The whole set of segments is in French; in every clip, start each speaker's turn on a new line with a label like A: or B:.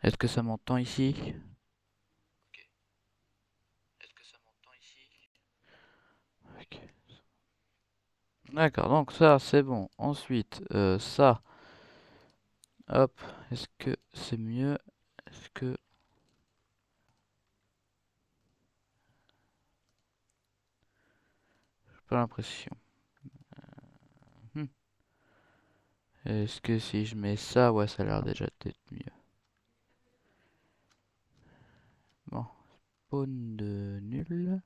A: Est-ce que ça m'entend ici? Ok. D'accord, donc ça c'est bon. Ensuite, ça, hop, est-ce que c'est mieux? Est-ce que... J'ai pas l'impression. Hmm. Est-ce que si je mets ça, ouais, ça a l'air déjà peut-être mieux. Bon, spawn de nul,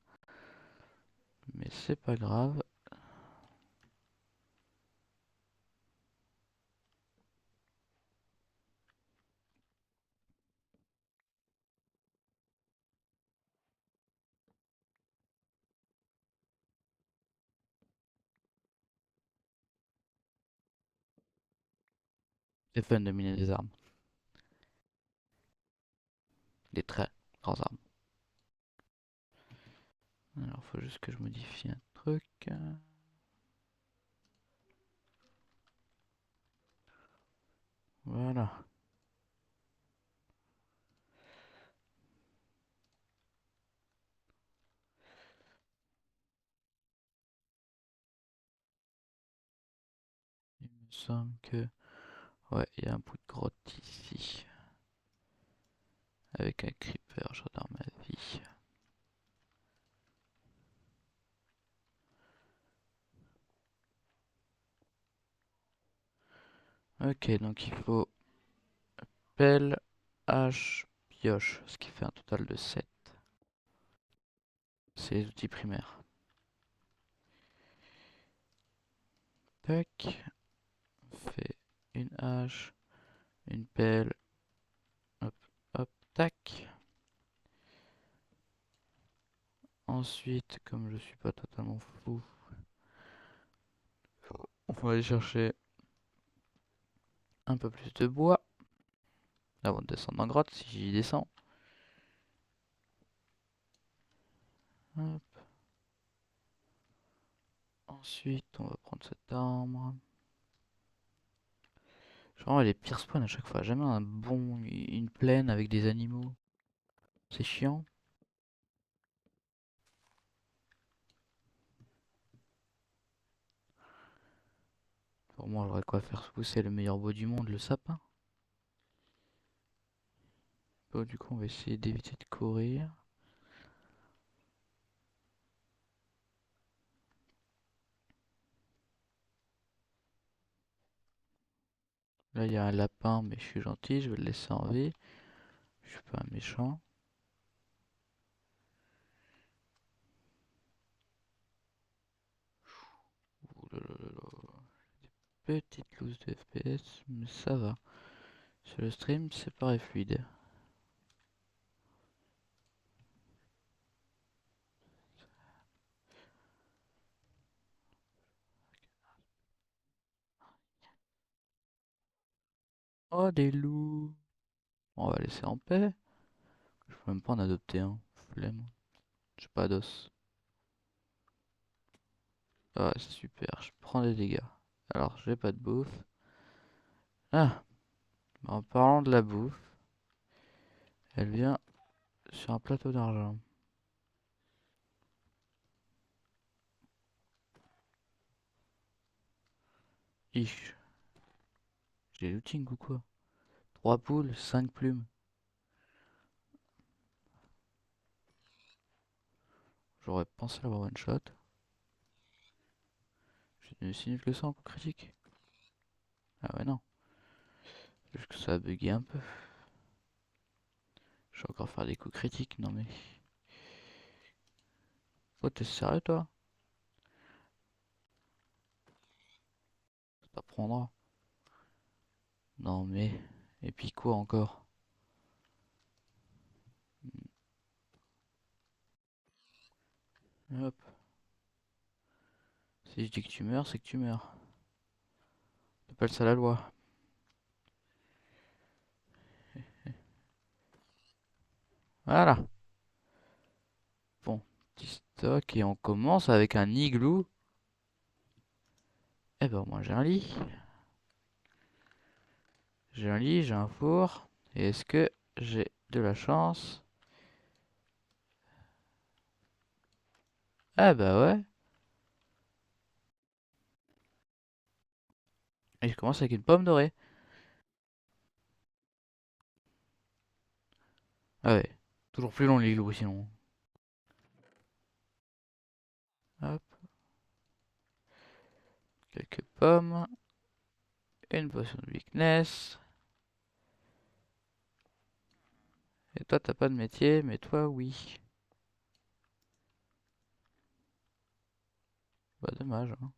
A: mais c'est pas grave. C'est fun de miner des armes. Des très grandes armes. Alors, faut juste que je modifie un truc. Voilà. Il me semble que... Ouais, il y a un bout de grotte ici. Avec un creeper, j'adore ma vie. Ok, donc il faut pelle, hache, pioche, ce qui fait un total de 7. C'est les outils primaires. Tac, on fait une hache, une pelle, hop, hop, tac. Ensuite, comme je suis pas totalement fou, on va aller chercher un peu plus de bois. Avant de descendre en grotte, si j'y descends. Hop. Ensuite, on va prendre cet arbre. Genre les pires spawns à chaque fois. Jamais une plaine avec des animaux. C'est chiant. Pour moi, j'aurais quoi faire pousser le meilleur bois du monde, le sapin. Bon, du coup, on va essayer d'éviter de courir. Là, il y a un lapin, mais je suis gentil, je vais le laisser en vie. Je suis pas un méchant. Ouh là là là là. Petite loose de FPS, mais ça va. Sur le stream, c'est pareil fluide. Oh, des loups. On va laisser en paix. Je peux même pas en adopter un. Flemme. J'ai pas d'os. Ah, c'est super, je prends des dégâts. Alors, j'ai pas de bouffe. Ah, en parlant de la bouffe, elle vient sur un plateau d'argent. Ich, j'ai looting ou quoi? 3 poules, 5 plumes. J'aurais pensé l'avoir one shot. J'ai aussi nul que ça en coup critique. Ah ouais, non. Juste que ça a bugué un peu. Je vais encore faire des coups critiques, non mais. Oh, t'es sérieux toi? Ça t'apprendra. Non mais. Et puis quoi encore? Hop. Si je dis que tu meurs, c'est que tu meurs. T'appelles ça la loi. Voilà. Bon, petit stock et on commence avec un igloo. Eh ben moi j'ai un lit. J'ai un lit, j'ai un four. Et est-ce que j'ai de la chance. Ah bah ouais. Et je commence avec une pomme dorée. Ah ouais. Toujours plus long les loups sinon. Hop, quelques pommes. Une potion de weakness. Et toi t'as pas de métier, mais toi oui. Bah dommage, hein.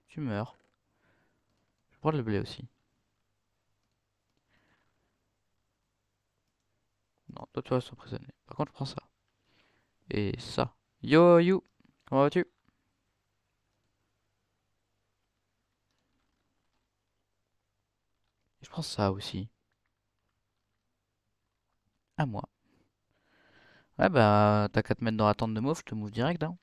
A: Tu meurs. Je prends le blé aussi. Non, toi tu vas s'emprisonner. Par contre je prends ça. Et ça. Yo you, comment vas-tu? Je prends ça aussi. À moi. Ouais bah t'as qu'à te mettre dans la tente de mauve, je te move direct hein.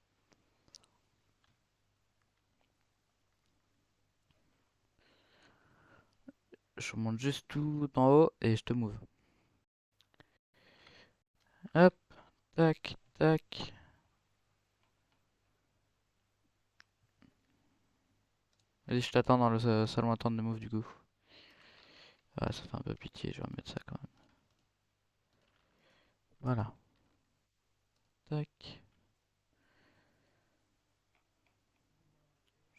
A: Je monte juste tout en haut et je te move. Hop, tac, tac. Vas-y, je t'attends dans le salon à tente de move du coup. Ah, ça fait un peu pitié, je vais remettre ça quand même. Voilà. Tac.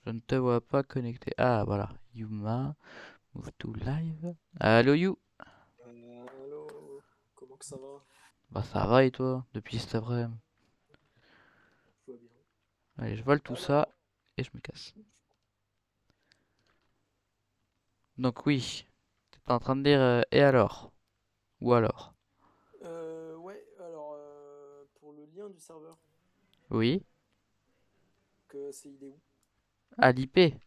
A: Je ne te vois pas connecté. Ah, voilà. Yuma, move to live. Allo You.
B: Allô, comment que ça va?
A: Bah ça va et toi, depuis cet après-midi.
B: Tout va bien.
A: Allez, je vole tout ça
B: Alors,
A: et je me casse. Donc oui, t'es en train de dire et alors? Ou alors?
B: ouais, alors, pour le lien du serveur,
A: Oui,
B: que c'est il est où?
A: à l'IP.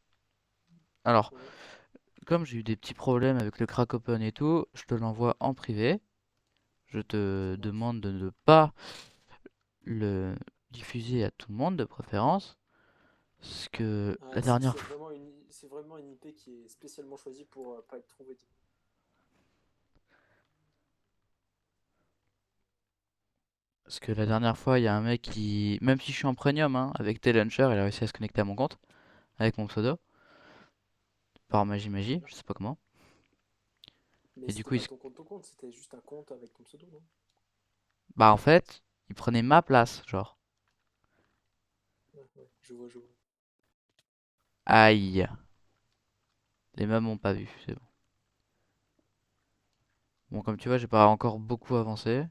A: Alors,
B: Ouais,
A: comme j'ai eu des petits problèmes avec le crack open et tout, je te l'envoie en privé. Je
B: ça
A: te
B: marche.
A: demande de ne pas le diffuser à tout le monde de préférence. Parce que
B: Ah,
A: la dernière
B: c'est vraiment une IP qui est spécialement choisie pour pas être trouvée.
A: Parce que la dernière fois, il y a un mec qui, même si je suis en premium, hein, avec T-Launcher, il a réussi à se connecter à mon compte, avec mon pseudo, par magie,
B: D'accord.
A: je sais pas comment.
B: Mais
A: Et du
B: c'était
A: coup,
B: pas ton compte, c'était juste un compte avec ton pseudo, non?
A: bah en fait, il prenait ma place, genre.
B: Ouais, ouais, je vois.
A: Aïe, les mêmes m'ont pas vu, c'est bon. Bon, comme tu vois, j'ai pas encore beaucoup avancé.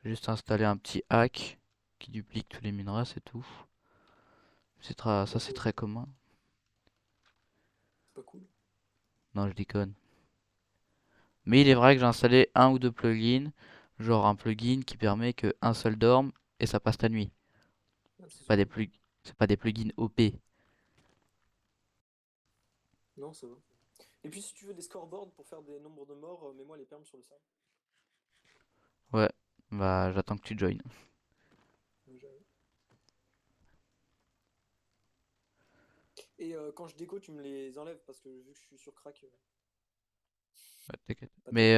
A: J'ai juste installé un petit hack qui duplique tous les minerais, c'est tout. Ça, c'est
B: D'accord,
A: très commun.
B: c'est pas cool.
A: Non, je déconne. Mais il est vrai que j'ai installé un ou deux plugins, genre un plugin qui permet que un seul dorme et ça passe la nuit.
B: Ah,
A: C'est
B: c'est
A: pas des
B: super.
A: plug... c'est pas des plugins OP.
B: Non, ça va. Et puis si tu veux des scoreboards pour faire des nombres de morts, mets-moi les perms sur le serveur.
A: Ouais, bah j'attends que tu joins.
B: Ouais, et quand je déco, tu me les enlèves parce que vu que je suis sur crack,
A: Ouais, t'inquiète.
B: pas top.
A: Mais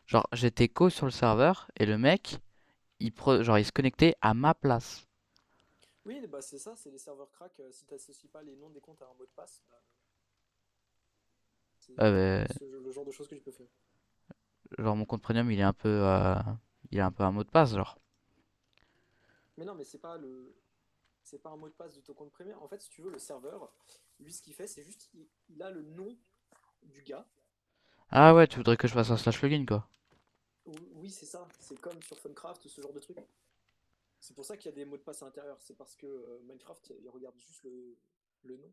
A: genre j'étais co sur le serveur et le mec, genre il se connectait à ma place.
B: Oui, bah c'est ça, c'est les serveurs crack. Si tu n'associes pas les noms des comptes à un mot de passe, bah, c'est
A: Ah, bah,
B: le genre de choses que tu peux faire.
A: genre mon compte premium il est un peu un mot de passe genre.
B: Mais non, mais c'est pas un mot de passe de ton compte premium. En fait, si tu veux, le serveur, lui, ce qu'il fait, c'est juste, il a le nom du gars.
A: Ah ouais, tu voudrais que je fasse un slash login quoi.
B: Oui, c'est ça. C'est comme sur Funcraft, ce genre de truc. C'est pour ça qu'il y a des mots de passe à l'intérieur. C'est parce que Minecraft, il regarde juste le nom.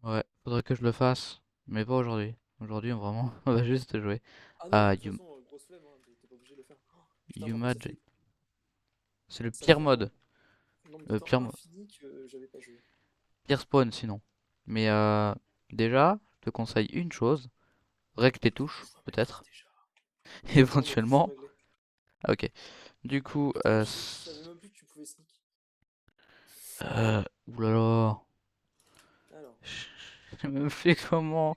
A: Ouais, faudrait que je le fasse, mais pas aujourd'hui. Aujourd'hui, vraiment, on va juste jouer
B: Ah non, mais
A: à
B: de toute façon, grosse flemme, hein, t'es pas obligé de le faire. Oh, putain, par contre,
A: Yuma J. C'est le
B: ça
A: pire
B: fait un
A: mode.
B: nombre de temps
A: Pire,
B: infini que j'avais pas joué.
A: pire spawn sinon. Mais déjà, je te conseille une chose, règle tes
B: Pourquoi
A: touches,
B: je vois Minecraft
A: peut-être,
B: déjà? Non, mes touches sont
A: éventuellement.
B: réglées.
A: Ah, ok. Du coup,
B: Putain, je savais même plus que tu pouvais sneak.
A: oulala. Je sais même plus comment.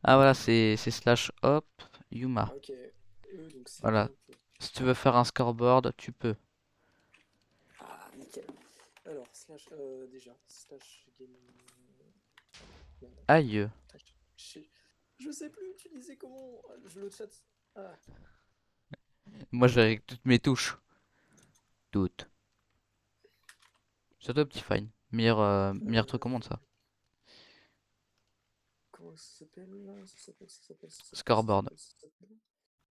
A: Ah voilà, c'est slash hop, Yuma.
B: Ah, ok. Donc c'est
A: Voilà.
B: bien pour.
A: Si tu veux faire un scoreboard, tu peux.
B: Ah, nickel. Alors, slash, déjà, slash game. Merde.
A: Aïe.
B: Putain, je sais plus utiliser comment je le chat. Ah,
A: Moi j'ai avec toutes mes touches. Toutes. Surtout petit fine. Meilleur truc au monde
B: euh,
A: ça.
B: comment ça s'appelle là?
A: Scoreboard.
B: Ça s'appelle.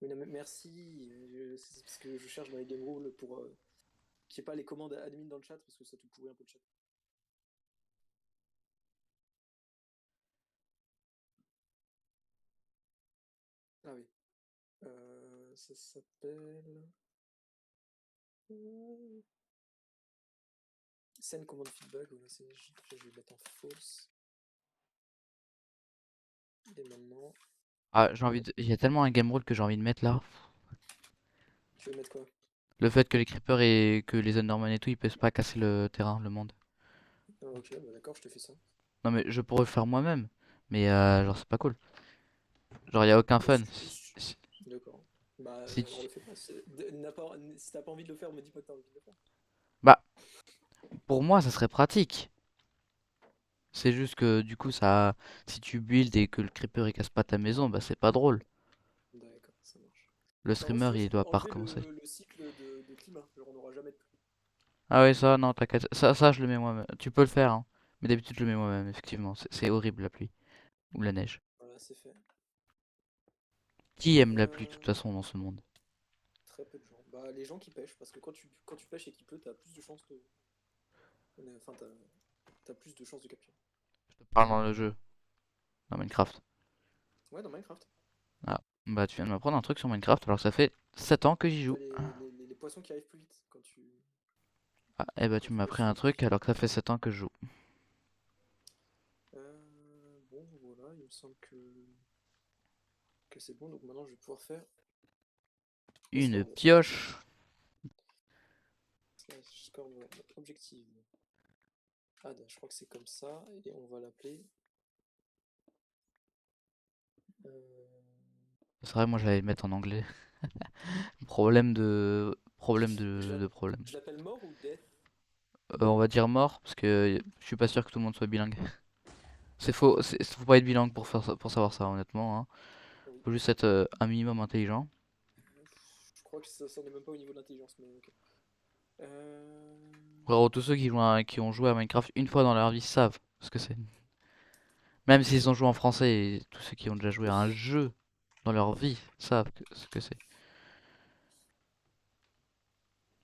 B: Oui, non, mais merci. C'est parce que je cherche dans les game rules pour qu'il n'y ait pas les commandes admin dans le chat parce que ça te pourrit un peu le chat. Ah oui. Ça s'appelle. euh, Send command feedback. Voilà, je vais le mettre en false. Et maintenant,
A: Ah, il y a tellement un game rule que j'ai envie de mettre là.
B: tu veux mettre quoi?
A: Le fait que les creepers et que les Endermen et tout, ils peuvent pas casser le terrain, le monde.
B: Ah, ok, bah d'accord, je te fais ça.
A: Non mais je pourrais le faire moi-même. Mais genre c'est pas cool. Genre y a aucun
B: Bah,
A: fun.
B: si tu veux, d'accord. Bah,
A: Si
B: alors
A: tu-
B: le fais pas. Si t'as pas envie de le faire, me dis pas que t'as envie de le faire.
A: Bah, pour moi ça serait pratique. C'est juste que du coup ça, si tu build et que le creeper il casse pas ta maison, bah c'est pas drôle.
B: D'accord, ça marche.
A: Le
B: Non, moi, si tu
A: streamer
B: veux, je
A: il
B: peux
A: doit pas
B: enlever
A: recommencer.
B: le cycle de climat. Genre, on n'aura jamais de pluie.
A: Ah oui ça non t'inquiète. Ça je le mets moi-même. Tu peux le faire hein. Mais d'habitude je le mets moi-même effectivement. C'est horrible la pluie. Ou la neige.
B: Voilà, c'est fait.
A: Qui aime la pluie de
B: Euh,
A: toute façon dans ce monde?
B: Très peu de gens. Bah, les gens qui pêchent, parce que quand tu pêches et qu'il pleut, t'as plus de chances de. Enfin, t'as plus de chances de capture.
A: Je te parle dans le jeu. Dans Minecraft.
B: Ouais, dans Minecraft.
A: Ah, bah tu viens de m'apprendre un truc sur Minecraft alors ça fait 7 ans que j'y
B: T'as
A: joue.
B: les poissons qui arrivent plus vite
A: Ah, et bah
B: quand
A: tu
B: tu
A: m'as
B: pêches
A: appris
B: sur
A: un
B: le truc.
A: truc alors que ça fait 7 ans que je joue.
B: Bon, voilà, il me semble que c'est bon. Donc maintenant, je vais pouvoir faire le
A: Une
B: scoreboard.
A: pioche.
B: Scoreboard. Objective. Ah, je crois que c'est comme ça. Et on va l'appeler. euh,
A: C'est vrai, moi j'allais le mettre en anglais. Problème de problème.
B: Je l'appelle mort ou death?
A: On va dire mort parce que je suis pas sûr que tout le monde soit bilingue. C'est faux, faut pas être bilingue pour faire ça, pour savoir ça honnêtement, hein.
B: Oui.
A: Faut juste être un minimum intelligent.
B: Je crois que ça n'est même pas au niveau de l'intelligence, mais ok.
A: Frérot, tous ceux qui ont joué à Minecraft une fois dans leur vie savent ce que c'est. Même s'ils ont joué en français, et tous ceux qui ont déjà joué à un
B: Oui.
A: jeu dans leur vie savent ce que c'est.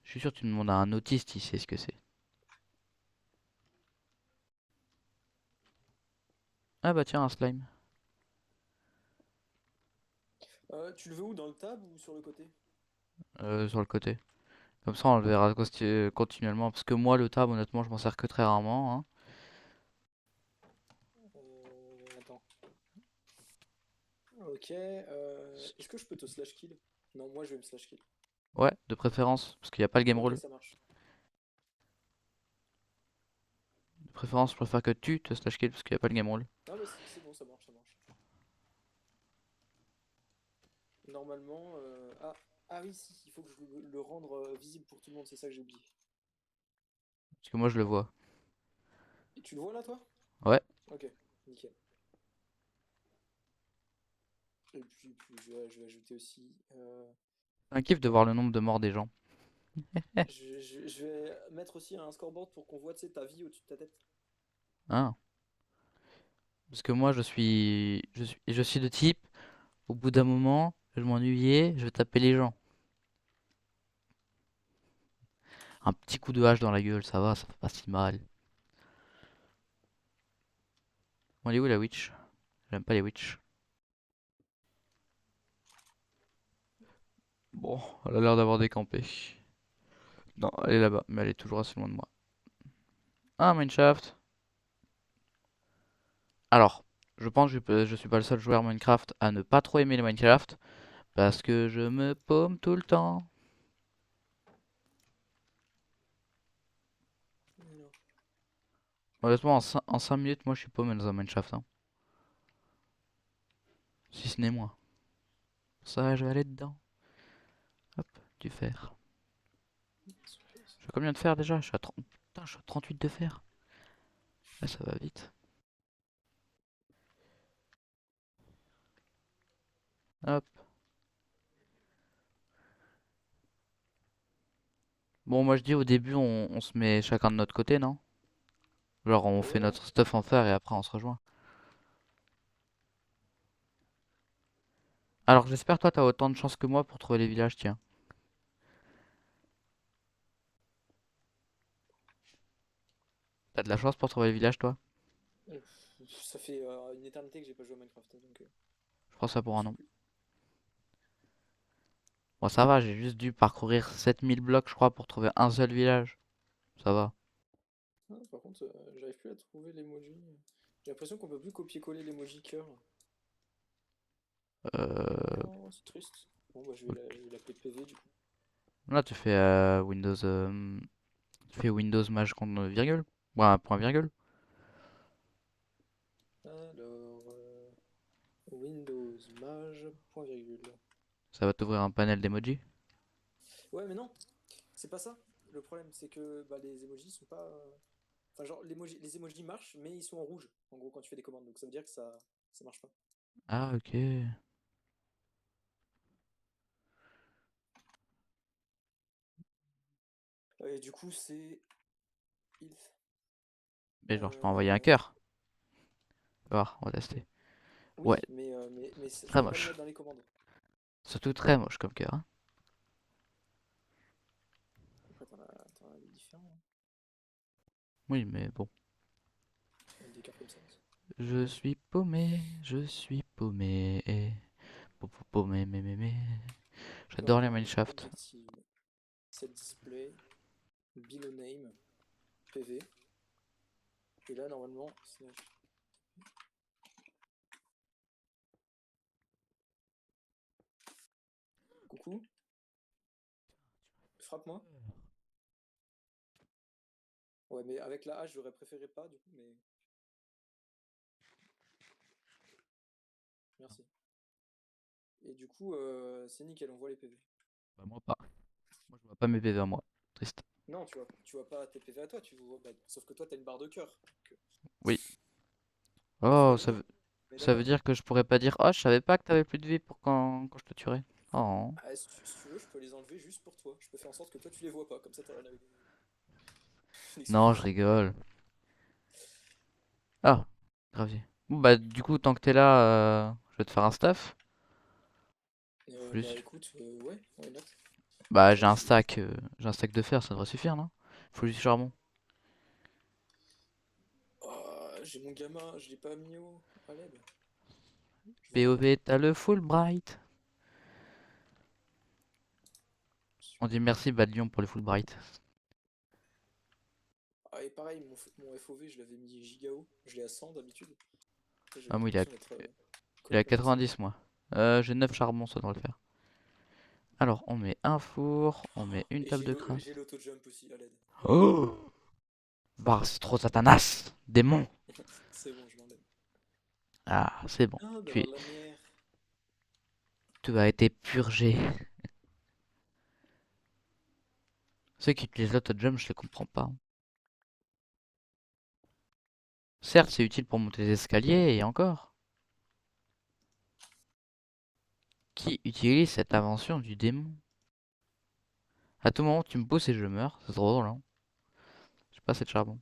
A: Je suis sûr que tu demandes à un autiste, il sait ce que c'est. Ah bah tiens, un slime.
B: Tu le veux où, dans le tab ou sur le côté?
A: Sur le côté. Comme ça, on le verra continuellement. Parce que moi, le tab, honnêtement, je m'en sers que très rarement, hein.
B: Attends. Ok. Est-ce que je peux te slash kill? Non, moi je vais me slash kill.
A: Ouais, de préférence, parce qu'il n'y a pas le game
B: Ok,
A: rule.
B: ça marche.
A: De préférence, je préfère que tu te slash kill, parce qu'il n'y a pas le game rule.
B: Ah bah c'est bon, ça marche, ça marche. Normalement, ah oui, si, il faut que je le rendre visible pour tout le monde, c'est ça que j'ai oublié.
A: Parce que moi, je le vois.
B: Et tu le vois là, toi?
A: Ouais,
B: Ok, nickel. Et puis je vais ajouter aussi.
A: c'est un kiff de voir le nombre de morts des gens.
B: Je vais mettre aussi un scoreboard pour qu'on voit, tu sais, ta vie au-dessus de ta tête.
A: Hein. Parce que moi, je suis de type, au bout d'un moment, je m'ennuyais, je tapais les gens. Un petit coup de hache dans la gueule, ça va, ça fait pas si mal. Bon, elle est où la witch? J'aime pas les witch. Bon, elle a l'air d'avoir décampé. Non, elle est là-bas, mais elle est toujours assez loin de moi. Ah, Mineshaft. Alors, je pense que je suis pas le seul joueur Minecraft à ne pas trop aimer les Minecraft, parce que je me paume tout le temps.
B: Alors,
A: Honnêtement, en 5 minutes, moi je suis paumé dans un Minecraft, hein. si ce n'est moins. Pour ça, je vais aller dedans. Hop, du fer. Je fais combien de fer déjà? Je suis à 30... Putain, je suis à 38 de fer. Là, ça va vite. Hop. Bon, moi je dis au début, on se met chacun de notre côté, non? Genre, on fait
B: Ouais.
A: notre stuff en fer et après on se rejoint. Alors, j'espère toi, t'as autant de chance que moi pour trouver les villages, tiens. T'as de la chance pour trouver les villages, toi?
B: Ça fait une éternité que j'ai pas joué à Minecraft, donc
A: Je prends ça
B: je
A: pour un
B: sais
A: nom.
B: plus.
A: Bon, ça va, j'ai juste dû parcourir 7000 blocs, je crois, pour trouver un seul village. Ça va.
B: Ah, par contre, j'arrive plus à trouver l'emoji. J'ai l'impression qu'on peut plus copier-coller l'emoji cœur.
A: Euh...
B: Oh, c'est triste. Bon, bah, je vais l'appeler PV du coup.
A: Là, tu fais Windows... Tu fais Windows maj contre virgule. Ouais, un point virgule.
B: Alors, Windows Maj, point virgule.
A: Ça va t'ouvrir un panel d'emoji.
B: Ouais, mais non, c'est pas ça. Le problème, c'est que bah, les emojis sont pas. Enfin, genre, les emojis marchent, mais ils sont en rouge, en gros, quand tu fais des commandes. Donc ça veut dire que ça marche pas.
A: Ah, ok.
B: Et du coup, c'est. Il.
A: Mais genre, je peux envoyer un
B: Euh,
A: cœur. On va voir, on va tester. Ouais,
B: Oui, mais
A: très
B: faut pas le
A: moche.
B: mettre dans les commandes.
A: Surtout très moche comme cœur, hein.
B: Après, t'en as des différents,
A: Oui, mais bon.
B: hein, des cartes comme ça aussi.
A: Je suis paumé, je suis paumé. Paumé, mais. J'adore les
B: Alors,
A: mineshaft.
B: objective, set display, below name, PV. Et là, normalement, slash. Coucou, frappe-moi. Ouais, mais avec la hache, j'aurais préféré pas, du coup, mais merci. Et du coup, c'est nickel, on voit les PV.
A: Bah, moi pas. Moi, je vois pas mes PV à moi. Triste.
B: Non, tu vois pas tes PV à toi, tu vois, bah, sauf que toi, t'as une barre de cœur. Donc,
A: Oui.
B: tu
A: Oh,
B: vois rien. Mais
A: ça veut
B: d'accord.
A: dire que je pourrais pas dire, oh, je savais pas que t'avais plus de vie pour quand je te tuerais. Oh.
B: Ah, si tu veux, je peux les enlever juste pour toi. Je peux faire en sorte que toi, tu les vois pas, comme ça, t'auras
A: Non, je
B: l'excuse.
A: rigole. Ah, gravier. Bon, bah, du coup, tant que t'es là, je vais te faire un stuff.
B: Bah
A: Plus.
B: écoute, ouais, why not?
A: Bah,
B: Attends, je vais.
A: j'ai un stack de fer, ça devrait suffire, non? Faut juste du charbon.
B: Oh, j'ai mon gamin, je l'ai pas mis à l'aide. Je vais l'aide.
A: POV, t'as le Fulbright. On dit
B: Super.
A: merci Bad Lion pour le Fulbright.
B: Ah, et pareil, mon FOV, je l'avais mis giga haut. Je l'ai à 100 d'habitude. Là,
A: Ah,
B: j'avais
A: moi,
B: l'impression d'être
A: il est à
B: complètement cinglé.
A: 90, moi. J'ai 9 charbons, ça devrait le faire. Alors, on met un four, on met une
B: Et
A: table de craft.
B: j'ai l'auto-jump aussi à l'aide.
A: Oh! Bah, c'est trop Satanas! Démon!
B: C'est bon, je m'enlève.
A: Ah, c'est bon.
B: Ah, bah
A: Tu,
B: alors la mer.
A: tu as été purgé. Ceux qui utilisent l'auto-jump, je les comprends pas. Certes, c'est utile pour monter les escaliers, et encore. Qui utilise cette invention du démon? À tout moment, tu me pousses et je meurs. C'est trop drôle, hein? J'ai pas assez de charbon.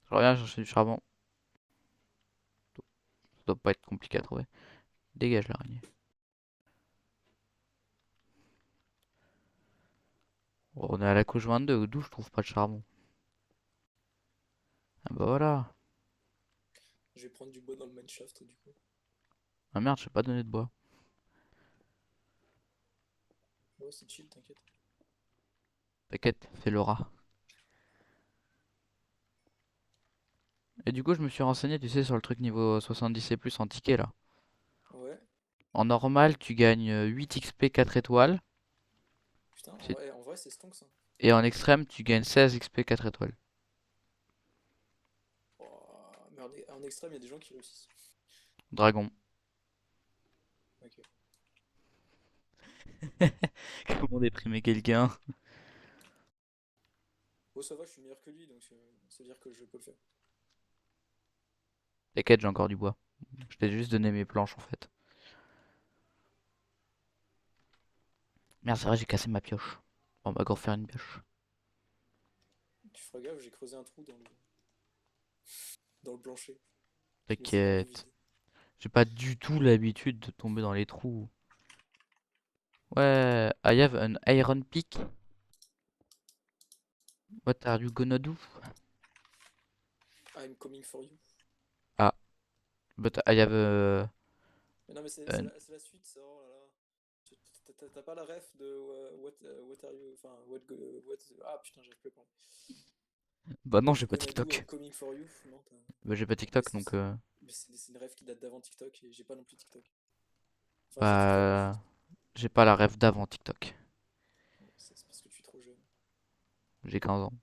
A: Je reviens chercher du charbon. Ça doit pas être compliqué à trouver. Dégage l'araignée. Bon, on est à la couche 22, d'où je trouve pas de charbon. Ah bah voilà.
B: Je vais prendre du bois dans le mineshaft du coup.
A: Ah merde, j'ai pas donné de bois.
B: Ouais, c'est chill, t'inquiète.
A: T'inquiète, fais Laura. Et du coup, je me suis renseigné, tu sais, sur le truc niveau 70 et plus en ticket là.
B: Ouais,
A: En normal, tu gagnes 8 XP 4 étoiles.
B: putain,
A: C'est-
B: en vrai c'est stonks, hein.
A: Et en extrême, tu gagnes 16 XP 4 étoiles.
B: Mais en extrême, il y a des gens qui réussissent.
A: Dragon.
B: Ok.
A: Comment déprimer quelqu'un?
B: Bon, ça va, je suis meilleur que lui, donc ça veut dire que je peux le faire.
A: T'inquiète, j'ai encore du bois. Je t'ai juste donné mes planches en fait. Merde, c'est vrai, j'ai cassé ma pioche. On va encore faire une pioche.
B: Tu feras gaffe, j'ai creusé un trou dans le plancher. Je me suis un peu
A: T'inquiète.
B: visé.
A: J'ai pas du tout l'habitude de tomber dans les trous. Ouais, I have an iron pick. What are you gonna do?
B: I'm coming for you.
A: Ah, but I have
B: Mais non, mais
A: an...
B: c'est la suite, ça. Oh là là. T'as pas la ref de what are you. Enfin, ah putain, j'arrive plus à parler.
A: Bah non,
B: What
A: j'ai
B: you
A: pas
B: gonna do,
A: TikTok.
B: I'm coming for you. Non,
A: Bah j'ai pas
B: mais
A: TikTok, donc
B: c'est une ref qui date d'avant TikTok et j'ai pas non plus TikTok. Enfin, j'ai TikTok, mais
A: bah
B: juste.
A: j'ai pas la rêve d'avant TikTok.
B: C'est parce que tu es trop jeune.
A: J'ai 15 ans.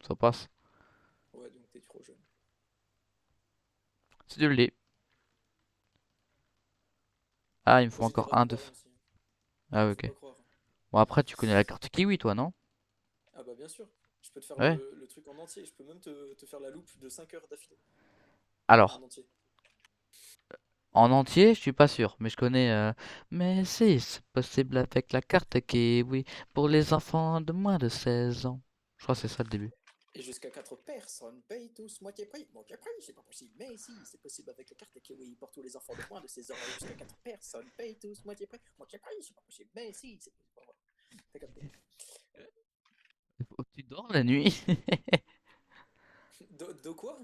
A: Ça passe.
B: Ouais, donc t'es trop jeune.
A: C'est du lait. Ah, il me
B: Moi
A: faut
B: j'ai des
A: encore un
B: radeaux
A: d'œuf.
B: d'avant aussi, hein.
A: Ah,
B: Faut
A: ok.
B: pas croire.
A: Bon, après, tu connais la carte kiwi, toi, non?
B: Ah bah bien sûr. Je peux te faire
A: Ouais.
B: le truc en entier. Je peux même te faire la loupe de 5 heures d'affilée. En
A: Alors,
B: entier.
A: en entier, je suis pas sûr, mais je connais. Mais si, c'est possible avec la carte kiwi pour les enfants de moins de 16 ans. Je crois que c'est ça le début.
B: Et jusqu'à 4 personnes payent tous moitié prix. Moitié prix, c'est pas possible. Mais si, c'est possible avec la carte Kiwi pour tous les enfants de moins de 16 ans. Et jusqu'à 4 personnes payent tous moitié prix. Moitié prix, c'est pas possible. Mais si, c'est possible. Bon, voilà. T'as capté.
A: Faut que tu dors la nuit.
B: De quoi?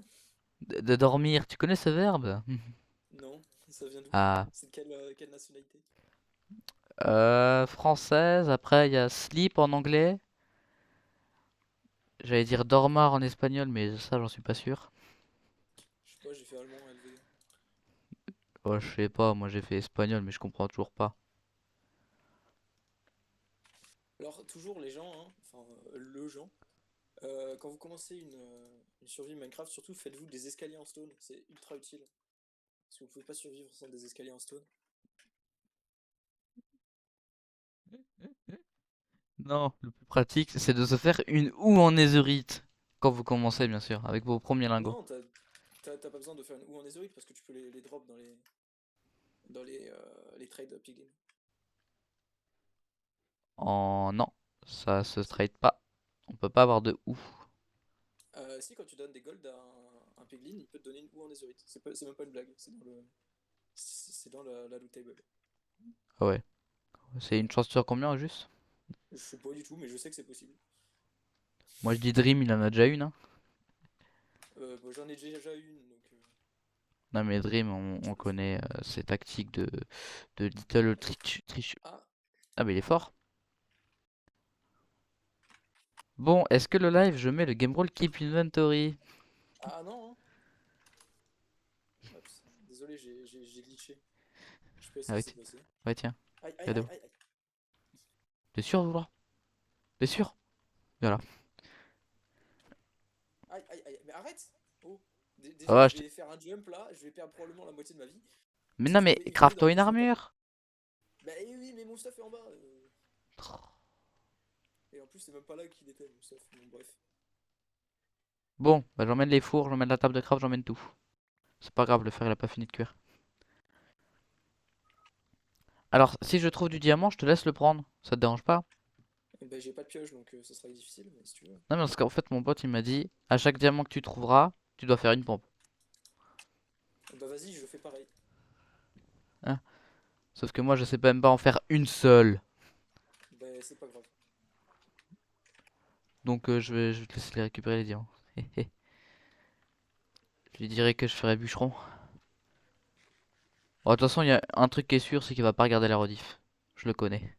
A: De dormir, tu connais ce verbe?
B: Non, ça vient d'où?
A: Ah.
B: C'est de quelle nationalité?
A: Française, après il y a sleep en anglais. J'allais dire dormar en espagnol, mais ça j'en suis pas sûr.
B: Je sais pas, j'ai fait allemand LV.
A: Oh, je sais pas, moi j'ai fait espagnol, mais je comprends toujours pas.
B: Alors, toujours les gens, hein, enfin, le gens, quand vous commencez une survie Minecraft, surtout faites-vous des escaliers en stone. C'est ultra utile. Parce que vous pouvez pas survivre sans des escaliers en stone.
A: Non, le plus pratique, c'est de se faire une houe en netherite. Quand vous commencez, bien sûr, avec vos premiers lingots.
B: Non, t'as pas besoin de faire une houe en netherite parce que tu peux les drop dans les trades piglin.
A: Non, ça se
B: Si.
A: trade pas. On peut pas avoir de houe.
B: Si, quand tu donnes des gold à un piglin, il peut te donner une houe en netherite. C'est même pas une blague, c'est dans la loot table.
A: Ah ouais. C'est
B: Ouais.
A: une chance sur combien, juste?
B: Je sais pas du tout, mais je sais que c'est possible.
A: Moi je dis Dream, il en a déjà une, hein.
B: Bon, j'en ai déjà une, donc
A: Non mais Dream,
B: je
A: on
B: peux le faire.
A: connaît ses tactiques de Little Trich.
B: Ah,
A: Ah mais il est fort. Bon, est-ce que le live, je mets le game roll keep inventory?
B: ah non, hein. Oups. Désolé, j'ai glitché. Je sais pas ce
A: Ah
B: qui
A: ouais,
B: s'est passé.
A: ouais tiens,
B: Aïe, aïe, aïe,
A: cadeau.
B: aïe, aïe.
A: T'es sûr, Zoula? T'es sûr? Voilà.
B: Aïe, aïe, aïe. Mais arrête! Oh.
A: Ah
B: Déjà,
A: ouais,
B: je vais faire un jump là, je vais perdre probablement la moitié de ma vie.
A: mais
B: Si
A: non
B: je
A: mais
B: pouvais éviter
A: craft-toi une
B: d'avoir ce top.
A: armure!
B: Bah eh oui, mais mon stuff est en bas. Et en plus, c'est même pas là qu'il était, mon stuff. Bon, bref.
A: Bon, bah j'emmène les fours, j'emmène la table de craft, j'emmène tout. C'est pas grave, le fer il a pas fini de cuire. Alors, si je trouve du diamant, je te laisse le prendre. Ça te dérange pas?
B: Bah j'ai pas de pioche, donc ça sera difficile, mais si tu veux.
A: Non mais parce qu'en fait mon pote il m'a dit, à chaque diamant que tu trouveras, tu dois faire une pompe.
B: Bah vas-y, je fais pareil.
A: Hein. Sauf que moi je sais même pas en faire une seule.
B: Bah c'est pas grave.
A: Donc je vais te laisser les récupérer les diamants. Je lui dirai que je ferai bûcheron. Bon, de toute façon, il y a un truc qui est sûr, c'est qu'il va pas regarder la rediff. Je le connais.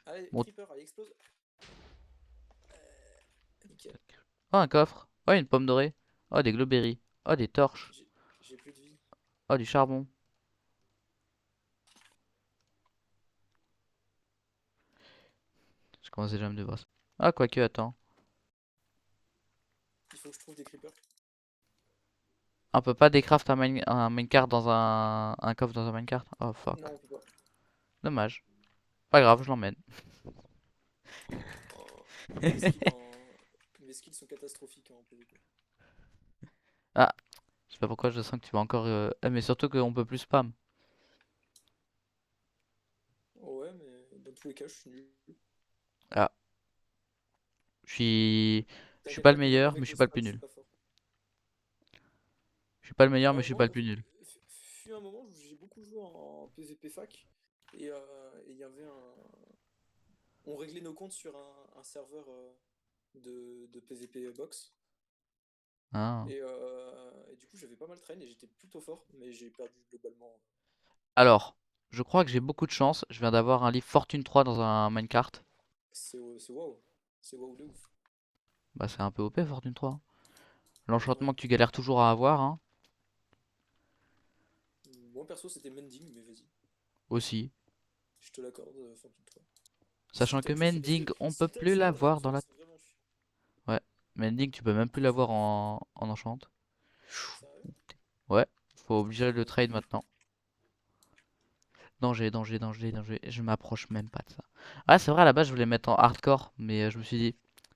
B: Allez,
A: Bon.
B: creeper, allez, explose. Nickel.
A: Oh, un coffre. Oh, une pomme dorée. Oh, des glowberries. Oh, des torches.
B: J'ai j'ai plus de vie.
A: Oh, du charbon. Je commence déjà à me devoir. Ah, quoique, attends.
B: faut que je trouve des creepers.
A: On peut pas décraft un minecart dans un coffre dans un minecart? Oh fuck.
B: Non, on peut pas.
A: Dommage. Pas grave, je l'emmène.
B: Oh, mes skills mes skills sont catastrophiques en PvP.
A: Ah, je sais pas pourquoi je sens que tu vas encore... mais surtout qu'on peut plus spam.
B: Oh ouais, mais dans tous les cas, je suis nul.
A: Ah, je suis
B: T'inquiète
A: pas le
B: pas, même
A: meilleur, mais
B: avec
A: je suis
B: le
A: pas le
B: spam,
A: plus
B: je suis
A: nul.
B: pas fort.
A: Je suis pas le meilleur, mais
B: Moi,
A: je suis pas
B: moi
A: le plus nul.
B: fut un moment où j'ai beaucoup joué en PvP fac. Et il y avait un. On réglait nos comptes sur un serveur de PvP box.
A: Ah.
B: Et du coup, j'avais pas mal traîné et j'étais plutôt fort, mais j'ai perdu globalement.
A: Alors, je crois que j'ai beaucoup de chance. Je viens d'avoir un livre Fortune 3 dans un minecart.
B: C'est wow. C'est wow de ouf.
A: Bah c'est un peu OP Fortune 3, hein.
B: Ouais.
A: L'enchantement que tu galères toujours à avoir, hein,
B: Moi perso, c'était Mending, mais vas-y.
A: aussi.
B: Je te l'accorde, Fortune 3. Si
A: Sachant
B: t'as
A: que
B: du parce
A: Mending,
B: que
A: on peut
B: si t'as
A: plus
B: du monde, les
A: l'avoir dans
B: enchantes
A: la...
B: sont vraiment chiants.
A: Ouais, Mending, tu peux même plus l'avoir en enchant.
B: Sérieux?
A: Ouais, faut obliger le
B: Je.
A: trade maintenant. Danger, danger, danger, danger. Je m'approche même pas de ça. Ah, c'est vrai, à la base, je voulais mettre en hardcore, mais je me suis dit,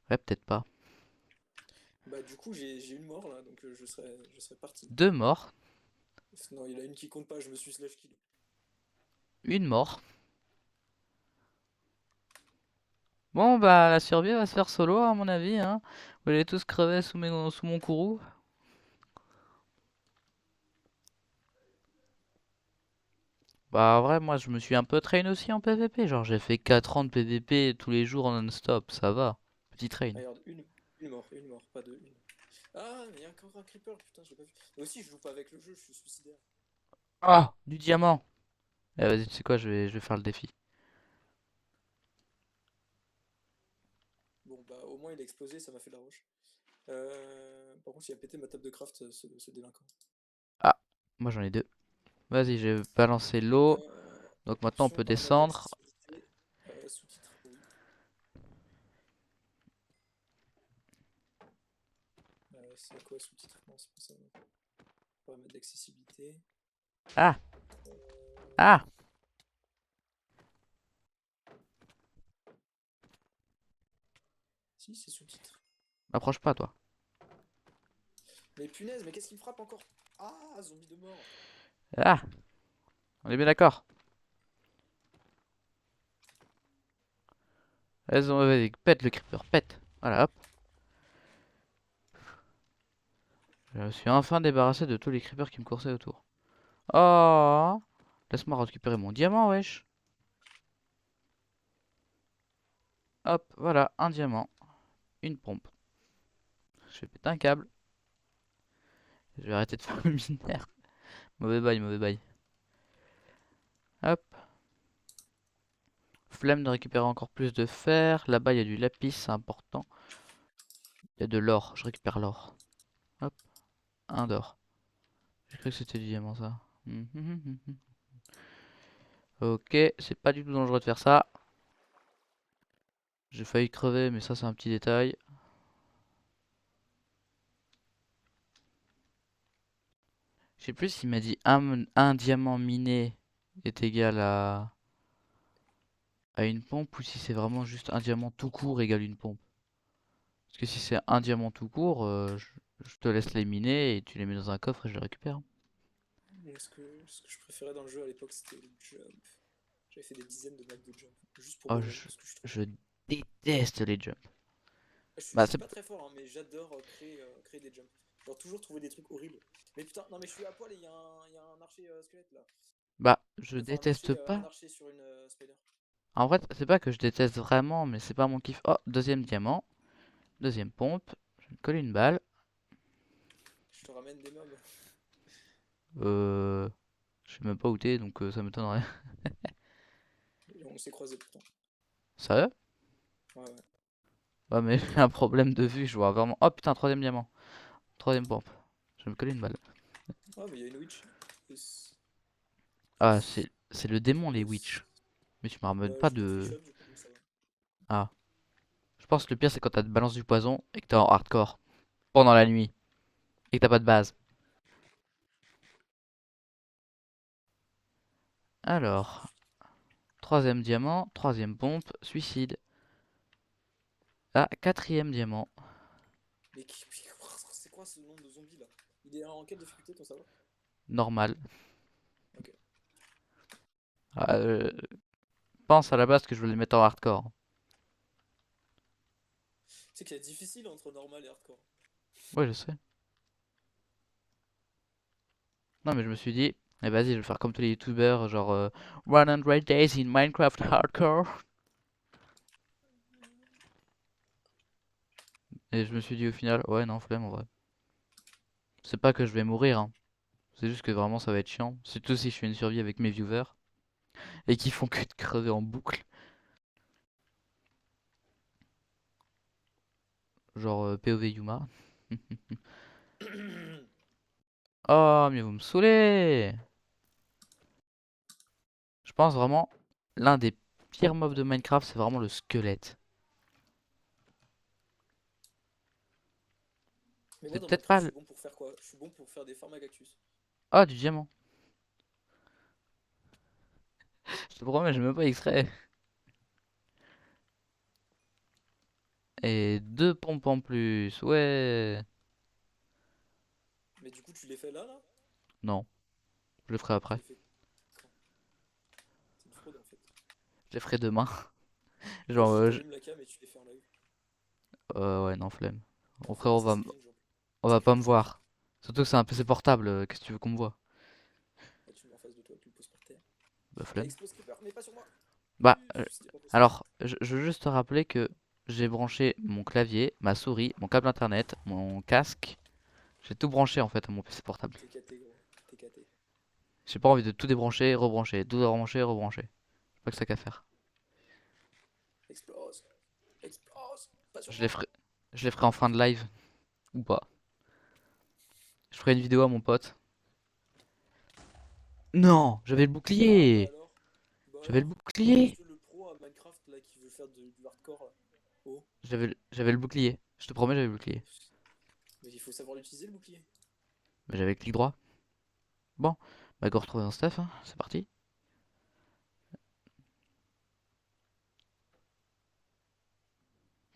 A: ouais, peut-être pas.
B: Bah du coup j'ai une mort là, donc je serais parti.
A: Deux morts,
B: Non, il y en a une qui compte pas, je me suis slash kill.
A: une mort. Bon, bah, la survie va se faire solo, à mon avis, hein. Vous allez tous crever sous mon courroux. Bah, en vrai, moi, je me suis un peu train aussi en PVP. Genre, j'ai fait 4 ans de PVP tous les jours en non-stop, ça va. Petit train.
B: Ah, regarde, une mort, pas deux, une. Ah, mais il y a encore un creeper, putain, j'ai pas vu. Mais aussi, je joue pas avec le jeu, je suis suicidaire.
A: Ah, du diamant. Eh, vas-y, tu sais quoi, je vais faire le défi.
B: Bon, bah au moins il a explosé, ça m'a fait de la roche. Par contre, il a pété ma table de craft, ce délinquant.
A: Ah, moi j'en ai deux. Vas-y, j'ai balancé l'eau. Donc maintenant on
B: Option
A: peut
B: paramètres
A: descendre.
B: d'accessibilité, sous-titres, oui. C'est quoi sous-titres? Non, c'est pas ça. Non. Paramètres d'accessibilité.
A: Ah,
B: Euh,
A: ah,
B: Si, c'est sous-titres.
A: m'approche pas toi.
B: Mais punaise, mais qu'est-ce qui me frappe encore? Ah, zombie de mort.
A: Ah, on est bien d'accord. Vas-y, pète le creeper, pète. Voilà, hop. Je me suis enfin débarrassé de tous les creepers qui me coursaient autour. Oh, laisse-moi récupérer mon diamant, wesh. Hop, voilà, un diamant, une pompe. Je vais péter un câble. Je vais arrêter de faire le mineur. Mauvais bail, mauvais bail. Hop. Flemme de récupérer encore plus de fer. Là-bas, il y a du lapis, c'est important. Il y a de l'or, je récupère l'or. Hop, un d'or. J'ai cru que c'était du diamant, ça. Ok, c'est pas du tout dangereux de faire ça. J'ai failli crever, mais ça, c'est un petit détail. Je sais plus s'il m'a dit un diamant miné est égal à une pompe ou si c'est vraiment juste un diamant tout court égale une pompe. Parce que si c'est un diamant tout court, je te laisse les miner et tu les mets dans un coffre et je les récupère.
B: Moi, ce que je préférais dans le jeu à l'époque, c'était le jump. J'avais fait des dizaines de maps de jump, juste pour
A: Oh,
B: me run, parce que je suis trop
A: je
B: fort.
A: déteste les jumps.
B: Je
A: Bah,
B: suis
A: c'est
B: pas très fort, hein, mais j'adore créer des jumps. Genre toujours trouver des trucs horribles. Mais putain, non mais je suis à poil et il y a un archer squelette là.
A: Bah, je
B: Enfin,
A: déteste
B: un
A: pas.
B: archer sur une spider.
A: En fait, c'est pas que je déteste vraiment, mais c'est pas mon kiff. Oh, deuxième diamant, deuxième pompe. Je vais me coller une balle.
B: Je te ramène des mobs.
A: Euh, je sais même pas où t'es, donc ça m'étonnerait.
B: Et on s'est croisés pourtant.
A: Sérieux?
B: Ouais, ouais.
A: Ouais, mais j'ai un problème de vue, je vois vraiment. Oh putain, troisième diamant, troisième pompe. Je vais me coller une balle.
B: Ah, mais il y a une witch. Yes.
A: Ah,
B: Yes.
A: c'est le démon, les witch.
B: Yes.
A: Mais tu me ramènes
B: Bah,
A: pas
B: j'ai pas free
A: de.
B: shot, du coup, ça va.
A: Ah, je pense que le pire c'est quand t'as de balance du poison et que t'es en hardcore. pendant la nuit et que t'as pas de base. Alors, troisième diamant, troisième pompe, suicide. Ah, quatrième diamant,
B: Mais c'est quoi ce nombre de zombies là? Il est en quelle difficulté ton savoir?
A: normal.
B: Ok.
A: Ah, pense à la base que je voulais le mettre en hardcore.
B: C'est qu'il y a difficile entre normal et hardcore.
A: Ouais, je sais. Non, mais je me suis dit, eh vas-y, je vais faire comme tous les youtubeurs, genre 100 days in Minecraft hardcore. Et je me suis dit au final, ouais, non, flemme en vrai. C'est pas que je vais mourir, hein. C'est juste que vraiment ça va être chiant. Surtout si je fais une survie avec mes viewers et qui font que de crever en boucle. Genre POV Yuma. Oh, mais vous me saoulez! Je pense vraiment, l'un des pires mobs de Minecraft, c'est vraiment le squelette.
B: Mais moi
A: C'est
B: dans
A: peut-être
B: Minecraft,
A: pas
B: je
A: le...
B: suis bon pour faire quoi? Je suis bon pour faire des farms à cactus.
A: Oh, du diamant. Je te promets, j'ai même pas extrait. Et deux pompes en plus, ouais.
B: Mais du coup, tu les fais là, là?
A: Non, je le ferai
B: Tu
A: après.
B: les fais quand? C'est une fraude en fait.
A: Je le ferai demain. Genre,
B: Vas-y, t'allumes la cam et tu les fais en live.
A: ouais, non, flemme. Mon
B: En
A: frère,
B: full Assassin's Creed, genre.
A: on va pas me voir. Surtout que c'est un PC portable, qu'est-ce que tu veux qu'on me voit?
B: Là, tu le mets en face de toi, tu le poses par terre.
A: Bah,
B: Il y a
A: flemme.
B: Explose Creeper, mais pas sur moi!
A: Bah,
B: C'était pas possible.
A: alors, je veux juste te rappeler que j'ai branché mon clavier, ma souris, mon câble internet, mon casque. J'ai tout branché en fait à mon PC portable.
B: T'es caté, gros. T'es caté.
A: J'ai pas envie de tout débrancher, rebrancher, tout rebrancher, rebrancher. J'ai pas que ça qu'à faire.
B: Explose! Explose! Pas sur
A: Je les
B: moi!
A: ferai, je les ferai en fin de live ou pas. Je ferai une vidéo à mon pote. Non, j'avais le
B: Ah, bah
A: bouclier.
B: alors? Bah
A: J'avais le
B: alors? T'es
A: bouclier.
B: juste le pro à Minecraft là qui veut faire du hardcore là. Oh.
A: J'avais le bouclier. Je te promets, j'avais le bouclier.
B: Mais il faut savoir l'utiliser le bouclier.
A: Mais j'avais le clic droit. Bon, bah go retrouver un stuff, hein. C'est parti.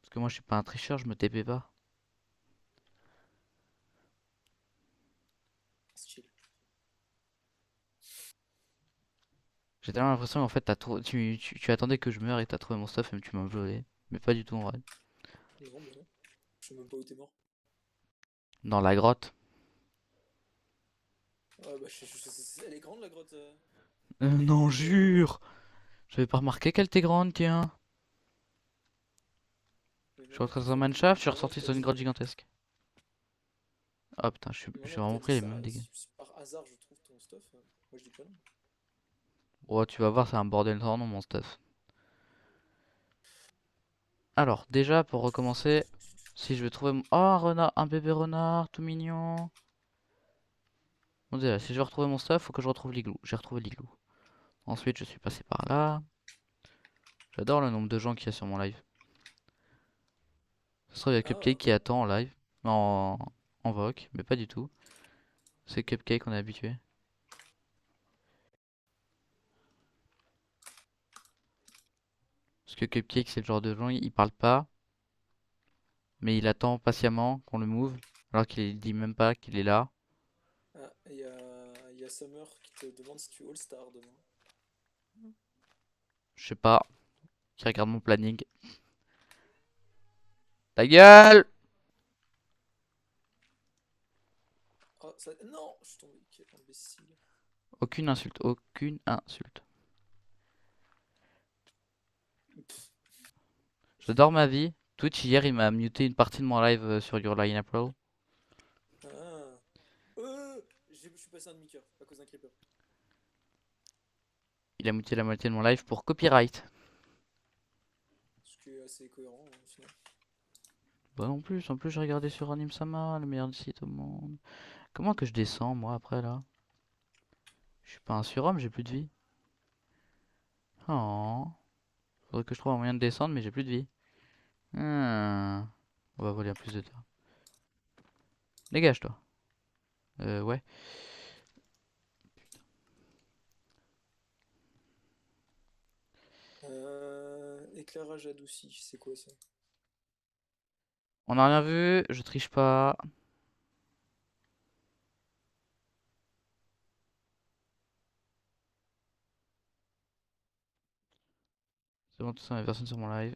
A: Parce que moi je suis pas un tricheur, je me TP pas.
B: C'est chill.
A: J'ai tellement l'impression qu'en fait tu attendais que je meure et t'as trouvé mon stuff et tu m'as volé. Mais pas du tout en vrai.
B: Non, bah non. Je sais même pas où t'es mort.
A: Dans la grotte.
B: Ah bah elle est grande la grotte.
A: Non, jure. J'avais pas remarqué qu'elle était grande, tiens.
B: Mais
A: Je suis
B: maintenant
A: rentré
B: que
A: dans un
B: tu,
A: mineshaft, je suis
B: maintenant que
A: ressorti
B: t'as
A: sur une grotte
B: dit,
A: gigantesque. Oh putain, j'ai
B: maintenant que
A: vraiment
B: t'as dit
A: pris les
B: ça,
A: mêmes dégâts.
B: si par hasard je trouve ton stuff, moi je dis pas non.
A: Oh, tu vas voir, c'est un bordel sans nom mon stuff. Alors, déjà, pour recommencer, si je veux trouver mon... Oh, un renard, un bébé renard, tout mignon. Bon, déjà, si je veux retrouver mon stuff, faut que je retrouve l'igloo. J'ai retrouvé l'igloo. Ensuite, je suis passé par là. J'adore le nombre de gens qu'il y a sur mon live. Ça se trouve, il y a Cupcake
B: Ah,
A: qui attend en live, en, en voc, mais pas du tout. C'est Cupcake, on est habitué. Parce que Cupcake, c'est le genre de gens, il parle pas, mais il attend patiemment qu'on le move, alors qu'il dit même pas qu'il est là.
B: ah, il y a Summer qui te demande si tu es All-Star demain.
A: Je sais pas, qui regarde mon planning. Ta gueule!
B: Ah, ça... Non, je suis tombé, quel imbécile.
A: Aucune insulte, aucune insulte. J'adore ma vie. Twitch, hier, il m'a muté une partie de mon live sur Your Line Pro.
B: Ah. Je suis passé un demi-cœur à cause d'un creeper.
A: Il a muté la moitié de mon live pour copyright.
B: Ce qui est assez cohérent au final.
A: Bah non plus, en plus j'ai regardé sur AnimSama, le meilleur site au monde. Comment que je descends moi après là? Je suis pas un surhomme, j'ai plus de vie. Oh, faudrait que je trouve un moyen de descendre mais j'ai plus de vie. Hmm. On va voler un plus de terre. Dégage, toi. Ouais.
B: Éclairage adouci, c'est quoi ça?
A: On n'a rien vu, je triche pas. C'est bon, tout ça, il y a personne sur mon live.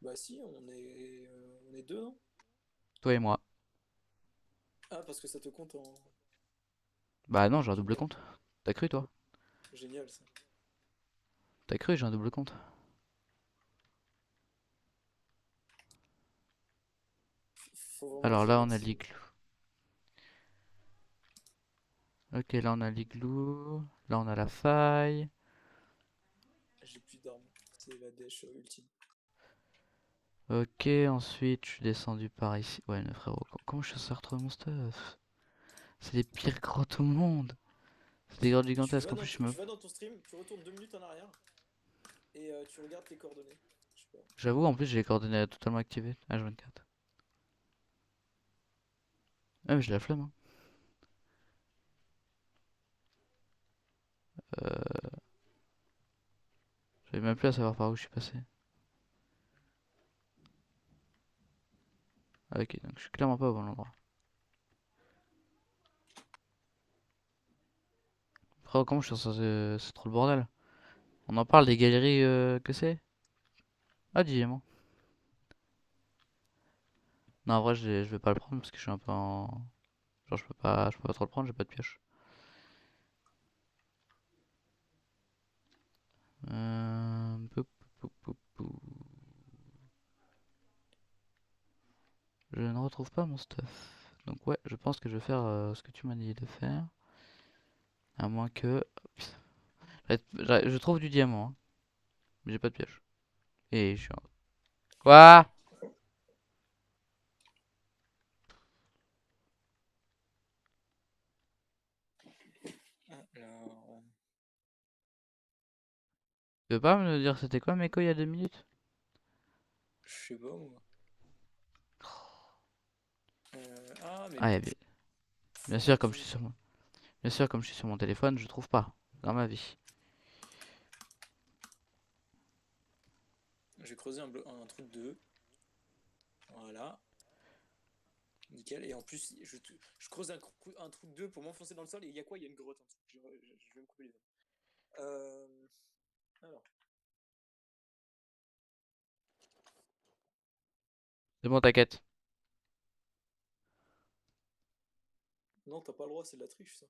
B: Bah si, on est deux, non?
A: Toi et moi.
B: Ah, parce que ça te compte en...
A: Bah non, j'ai un double
B: Génial.
A: compte. T'as cru, toi?
B: Génial, ça.
A: T'as cru, j'ai un double compte.
B: Faut vraiment que
A: Alors
B: je
A: là, on a
B: l'active.
A: l'igloo. Ok, là, on a l'igloo. Là, on a la faille.
B: J'ai plus d'armes. C'est la dèche ultime.
A: Ok, ensuite, je suis descendu par ici. Ouais, mais frérot, comment je suis censé retrouver mon stuff? C'est les pires grottes au monde. C'est des grottes gigantesques. En plus, je me...
B: Tu vas dans ton stream, tu retournes 2 minutes en arrière et tu regardes tes coordonnées. Je sais pas.
A: J'avoue, en plus, j'ai les coordonnées totalement activées. H24. Ah, mais j'ai la flemme, hein. J'avais même plus à savoir par où je suis passé. Ah, ok, donc je suis clairement pas au bon endroit. Frérot, comment je suis censé... C'est trop le bordel. On en parle des galeries que c'est? Ah, diamant. Non, en vrai, je vais pas le prendre parce que je suis un peu en... Genre, je peux pas trop le prendre, j'ai pas de pioche. Poup, poup, poup, poup. Je ne retrouve pas mon stuff. Donc ouais, je pense que je vais faire ce que tu m'as dit de faire. À moins que... Je trouve du diamant, hein, mais j'ai pas de pioche. Et je suis en... Quoi?
B: Alors,
A: Tu peux pas me dire c'était quoi Meko il y a 2 minutes?
B: je sais pas moi. Ah, mais
A: Ah, bien sûr, comme je suis
B: faut-
A: sur mon... Bien sûr, comme je suis sur mon téléphone, je trouve pas. Dans ma vie.
B: j'ai creusé un trou de 2. Voilà, nickel. Et en plus, je creuse un trou de 2 pour m'enfoncer dans le sol. Et il y a quoi? Il y a une grotte en dessous. Je vais me couper les veines. Alors,
A: C'est bon, t'inquiète.
B: non, t'as pas le droit, c'est de la triche ça.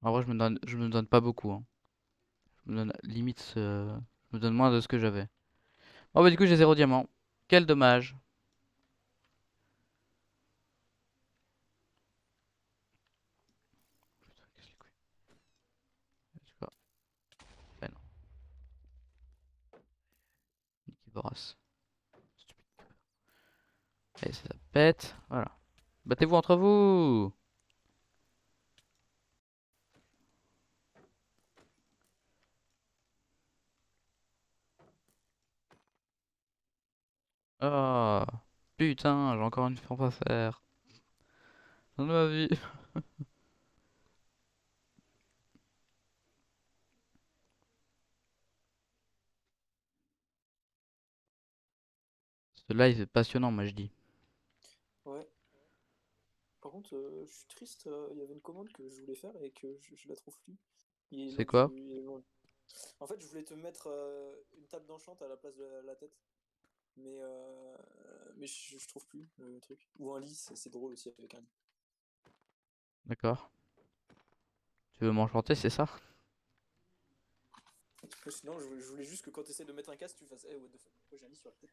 A: En vrai, je me donne pas beaucoup, hein. Je me donne limite... Je me donne moins de ce que j'avais. Oh bah du coup, j'ai 0 diamant. Quel dommage. Putain, qu'est-ce que je sais pas. Eh non, Nicky Boras. Stupide. Allez, ça pète. Voilà. Battez-vous entre vous. Oh, putain, j'ai encore une pompe à faire. Dans ma vie. Ce live est passionnant, moi je dis.
B: Ouais. Par contre, je suis triste. Il y avait une commande que je voulais faire et que je la trouve plus. Il est
A: C'est
B: loin
A: quoi?
B: il est loin. En fait, je voulais te mettre une table d'enchant à la place de la tête. Mais je trouve plus le truc. Ou un lit, c'est drôle aussi avec un lit.
A: D'accord. Tu veux m'enchanter, c'est ça?
B: Sinon, je voulais juste que quand tu essaies de mettre un casque, tu fasses hey, what the fuck, pourquoi j'ai un lit sur la tête?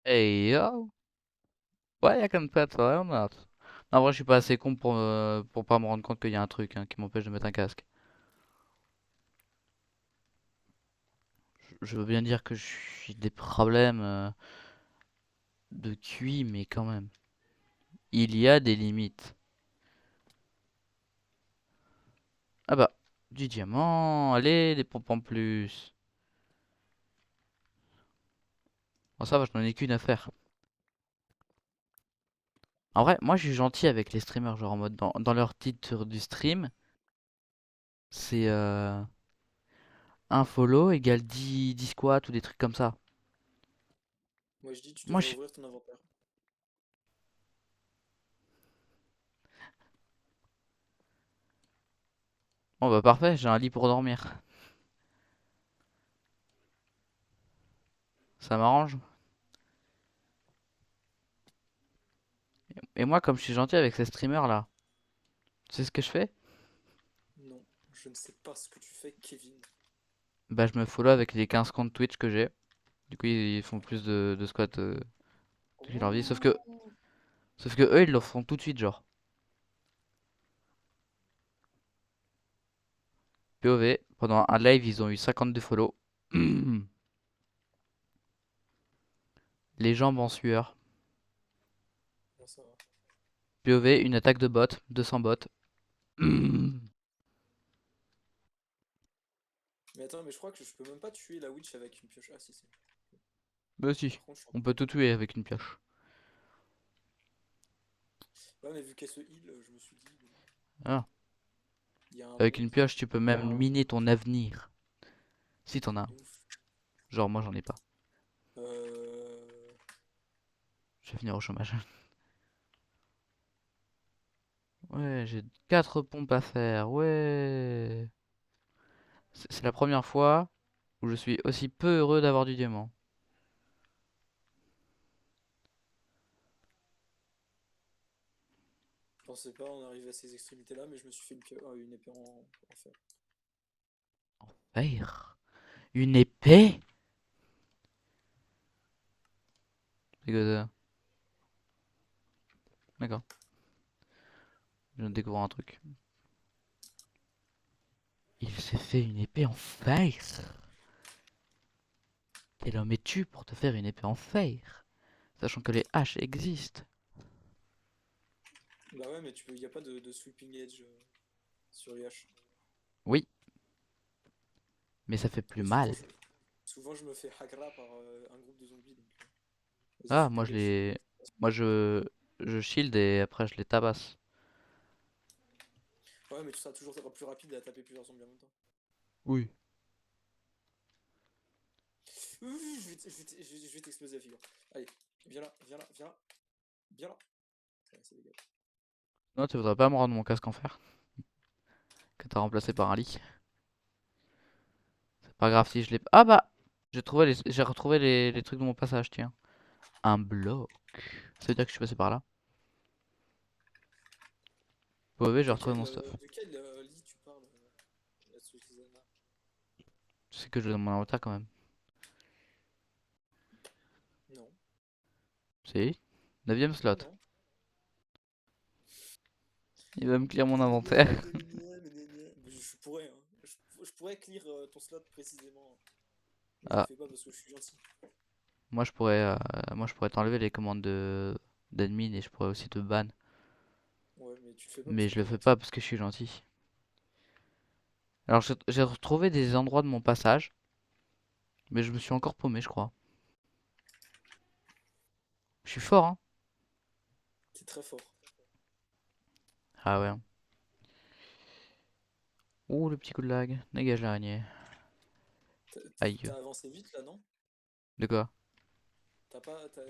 A: Hey yo. Ouais, y'a comme pas toi, on a. Non, en vrai, je suis pas assez con pour pas me rendre compte qu'il y a un truc hein, qui m'empêche de mettre un casque. Je veux bien dire que j'ai des problèmes de QI, mais quand même. Il y a des limites. Ah bah. Du diamant, allez, des pompes en plus. Bon, ça va, je n'en ai qu'une à faire. En vrai, moi je suis gentil avec les streamers, genre en mode dans leur titre du stream, c'est un follow égale 10 squats ou des trucs comme ça.
B: Moi je dis, tu
A: Moi
B: devrais
A: je...
B: ouvrir ton inventaire.
A: Bon bah parfait, j'ai un lit pour dormir. Ça m'arrange. Et moi comme je suis gentil avec ces streamers là, tu sais ce que je fais?
B: Non, je ne sais pas ce que tu fais, Kevin.
A: Bah je me follow avec les 15 comptes Twitch que j'ai. Du coup ils font plus de squats toute leur vie.
B: Oh.
A: Sauf que eux ils le font tout de suite genre. POV, pendant un live ils ont eu 52 follow. Les jambes en sueur.
B: Bon, ça va.
A: POV, une attaque de bot, 200 bots.
B: Mais attends, mais je crois que je peux même pas tuer la witch avec une pioche. Ah si, si.
A: Bah si,
B: Par contre, je suis
A: on peut tout tuer avec une pioche.
B: Ouais, mais vu qu'elle se heal, je me suis dit, bon,
A: Ah.
B: il y a un
A: Avec
B: bon
A: une
B: truc.
A: pioche, tu peux même miner ton avenir. Si t'en as un.
B: De ouf.
A: Genre, moi, j'en ai pas.
B: Euh...
A: Je vais finir au chômage. Ouais, j'ai 4 pompes à faire. Ouais. C'est la première fois où je suis aussi peu heureux d'avoir du diamant.
B: Je pensais pas en arriver à ces extrémités-là, mais je me suis fait une épée en fer.
A: Faire une épée? C'est que ça. D'accord. Je viens de découvrir un truc. Il s'est fait une épée en fer. Quel homme es-tu pour te faire une épée en fer? Sachant que les haches existent.
B: Bah ouais, mais y a pas de sweeping edge sur les haches.
A: Oui, mais ça fait plus
B: Et
A: mal.
B: souvent je me fais hagra par un groupe de zombies, donc the
A: Ah, moi
B: sweeping
A: je
B: edge.
A: les... Moi je shield et après je les tabasse.
B: Ouais, mais tu seras toujours plus rapide à taper plusieurs zombies en même temps.
A: Oui.
B: Je vais t'exploser la figure. Allez, viens là, viens là, viens là, viens là. Ouais, ça dégage.
A: Non, tu voudrais pas me rendre mon casque en fer que t'as remplacé par un lit. C'est pas grave si je l'ai... Ah bah! J'ai retrouvé les trucs de mon passage, tiens. Un bloc. Ça veut dire que je suis passé par là. Mauvais, j'ai retrouvé mon stuff.
B: De quel lit tu parles, Susanna?
A: Tu sais que je l'ai dans mon inventaire quand même.
B: Non,
A: Si. 9ème
B: non,
A: slot.
B: non.
A: Il va me clear mon inventaire.
B: Je pourrais, hein. Je pourrais clear ton slot précisément. Mais je le
A: Ah,
B: fais pas parce que je suis gentil.
A: moi je pourrais t'enlever les commandes de d'admin et je pourrais aussi te ban.
B: Ouais, mais tu le fais pas parce
A: Mais
B: que
A: je le
B: t'es
A: fais
B: gentil.
A: pas parce que je suis gentil. Alors j'ai retrouvé des endroits de mon passage, mais je me suis encore paumé, je crois. Je suis fort, hein.
B: T'es très fort.
A: Ah ouais. Ouh, le petit coup de lag. Dégage l'araignée. Aïe.
B: T'as avancé vite là, non?
A: De quoi?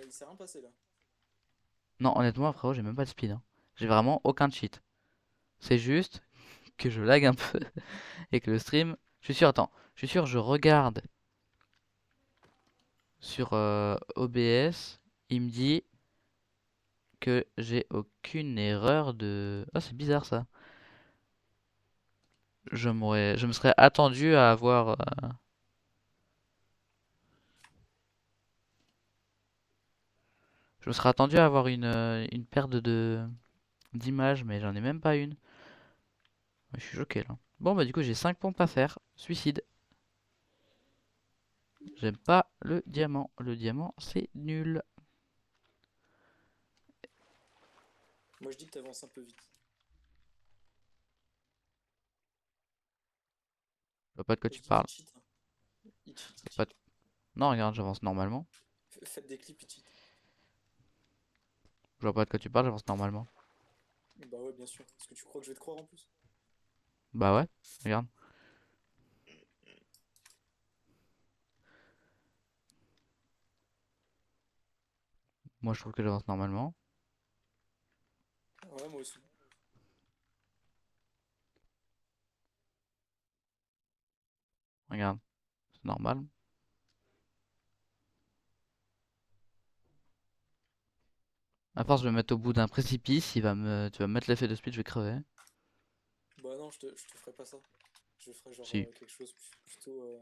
B: Il s'est rien passé là.
A: Non, honnêtement, frérot, j'ai même pas de speed, hein. J'ai vraiment aucun cheat. C'est juste que je lag un peu et que le stream. Je suis sûr, attends. Je suis sûr, je regarde sur OBS. Il me dit que j'ai aucune erreur de. Ah, c'est bizarre ça. Je me serais attendu à avoir. Je me serais attendu à avoir une perte d'images, mais j'en ai même pas une. Je suis choqué là. Bon, bah, du coup, j'ai 5 pompes à faire. Suicide. J'aime pas le diamant. Le diamant, c'est nul.
B: Moi je dis que t'avances un peu vite.
A: vois pas de quoi
B: Je
A: tu
B: dis
A: parles.
B: il cheat, hein. Il cheat,
A: Je
B: il
A: vois pas
B: cheat.
A: Non, regarde, j'avance normalement.
B: Faites des clips, il cheat.
A: Je vois pas de quoi tu parles, j'avance normalement.
B: Bah ouais, bien sûr. Est-ce que tu crois que je vais te croire en plus?
A: Bah ouais, regarde. Moi, je trouve que j'avance normalement.
B: Ouais, moi aussi.
A: Regarde, c'est normal. À force de me mettre au bout d'un précipice, tu vas me mettre l'effet de speed, je vais crever.
B: Bah non, je te ferai pas ça. Je ferai genre
A: Si.
B: quelque chose plutôt.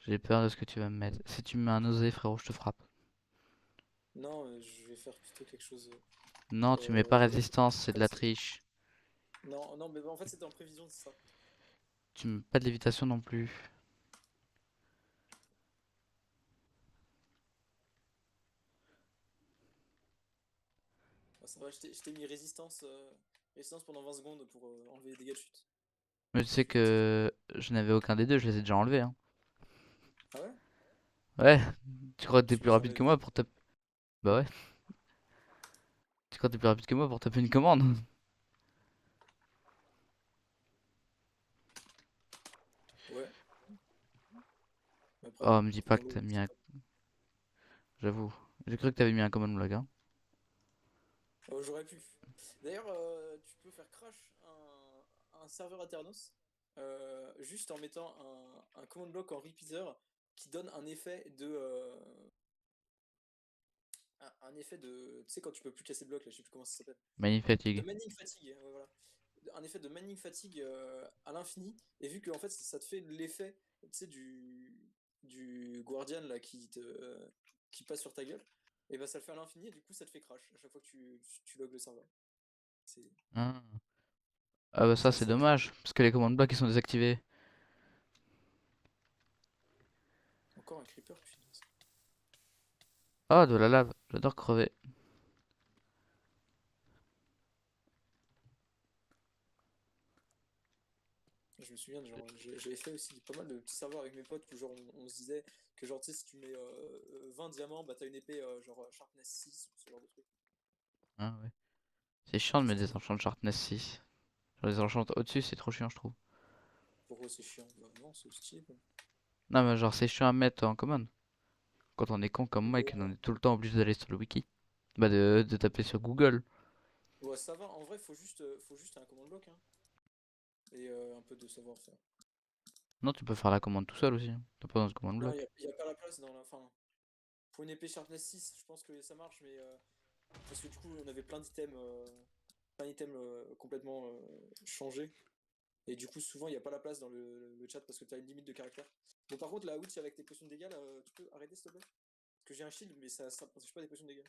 A: J'ai peur de ce que tu vas me mettre. Si tu me mets un osé, frérot, je te frappe.
B: Non, je vais faire plutôt quelque chose.
A: Non, tu mets pas
B: Voilà.
A: résistance, c'est de la
B: Facile.
A: triche.
B: Non, non, mais en fait, c'était en prévision, c'est ça.
A: Tu mets pas de lévitation non plus.
B: Bah, ça va, je t'ai mis résistance pendant 20 secondes pour enlever les dégâts de chute.
A: Mais tu sais
B: Effectivement.
A: que je n'avais aucun des deux, je les ai déjà enlevés, hein.
B: Ah ouais?
A: Ouais, tu crois que t'es
B: Tu
A: plus
B: les
A: rapide
B: enlèves
A: que moi
B: d'où?
A: pour taper. Bah ouais, tu crois que t'es plus rapide que moi pour taper une commande.
B: Ouais. Mais après,
A: Oh, me dis pas que
B: commando,
A: t'as mis
B: c'est
A: un.
B: pas.
A: J'avoue. J'ai cru que t'avais mis un command block, hein.
B: J'aurais pu. D'ailleurs, tu peux faire crash un serveur Aternos juste en mettant un command block en repeater qui donne un effet un effet de. Tu sais, quand tu peux plus casser le bloc, là, je sais plus comment ça s'appelle.
A: Manip
B: De
A: fatigue.
B: manning fatigue, ouais, voilà. Un effet de manning fatigue à l'infini. Et vu que en fait, ça te fait l'effet, tu sais, du Guardian là qui passe sur ta gueule, et bah ça le fait à l'infini et du coup ça te fait crash à chaque fois que tu logs le serveur. C'est
A: Ah. Ah bah ça
B: c'est
A: c'est
B: assez OP.
A: dommage, parce que les commandes blocs ils sont désactivés.
B: Encore un creeper, putain.
A: Ah de la lave, j'adore crever.
B: Je me souviens, genre, j'avais fait aussi pas mal de petits serveurs avec mes potes où genre on se disait que genre tu sais si tu mets 20 diamants, bah t'as une épée genre sharpness 6 ou ce genre de truc.
A: Ah ouais. C'est chiant de mettre
B: C'était
A: des enchants de sharpness 6. Genre les enchants au-dessus c'est trop chiant je trouve.
B: pourquoi c'est chiant? Bah non, c'est stylé quoi.
A: Non mais genre c'est chiant à mettre en commande. Quand on est con comme moi et qu'on
B: Ouais.
A: est tout le temps obligé d'aller sur le wiki. Bah de taper sur Google.
B: Ouais, ça va, en vrai, faut juste un command block, hein, et un peu de savoir-faire.
A: Non tu peux faire la commande tout seul aussi, hein. T'as pas besoin de commande
B: Non, il
A: bloc.
B: y a pas la place dans la fin. Pour une épée Sharpness 6, je pense que ça marche, mais parce que du coup, on avait plein d'items complètement changés. Et du coup, souvent, il n'y a pas la place dans le chat parce que tu as une limite de caractère. Bon, par contre, la Witch avec tes potions de dégâts, là, tu peux arrêter s'il te plaît? Parce que j'ai un shield, mais ça protège pas des potions de dégâts.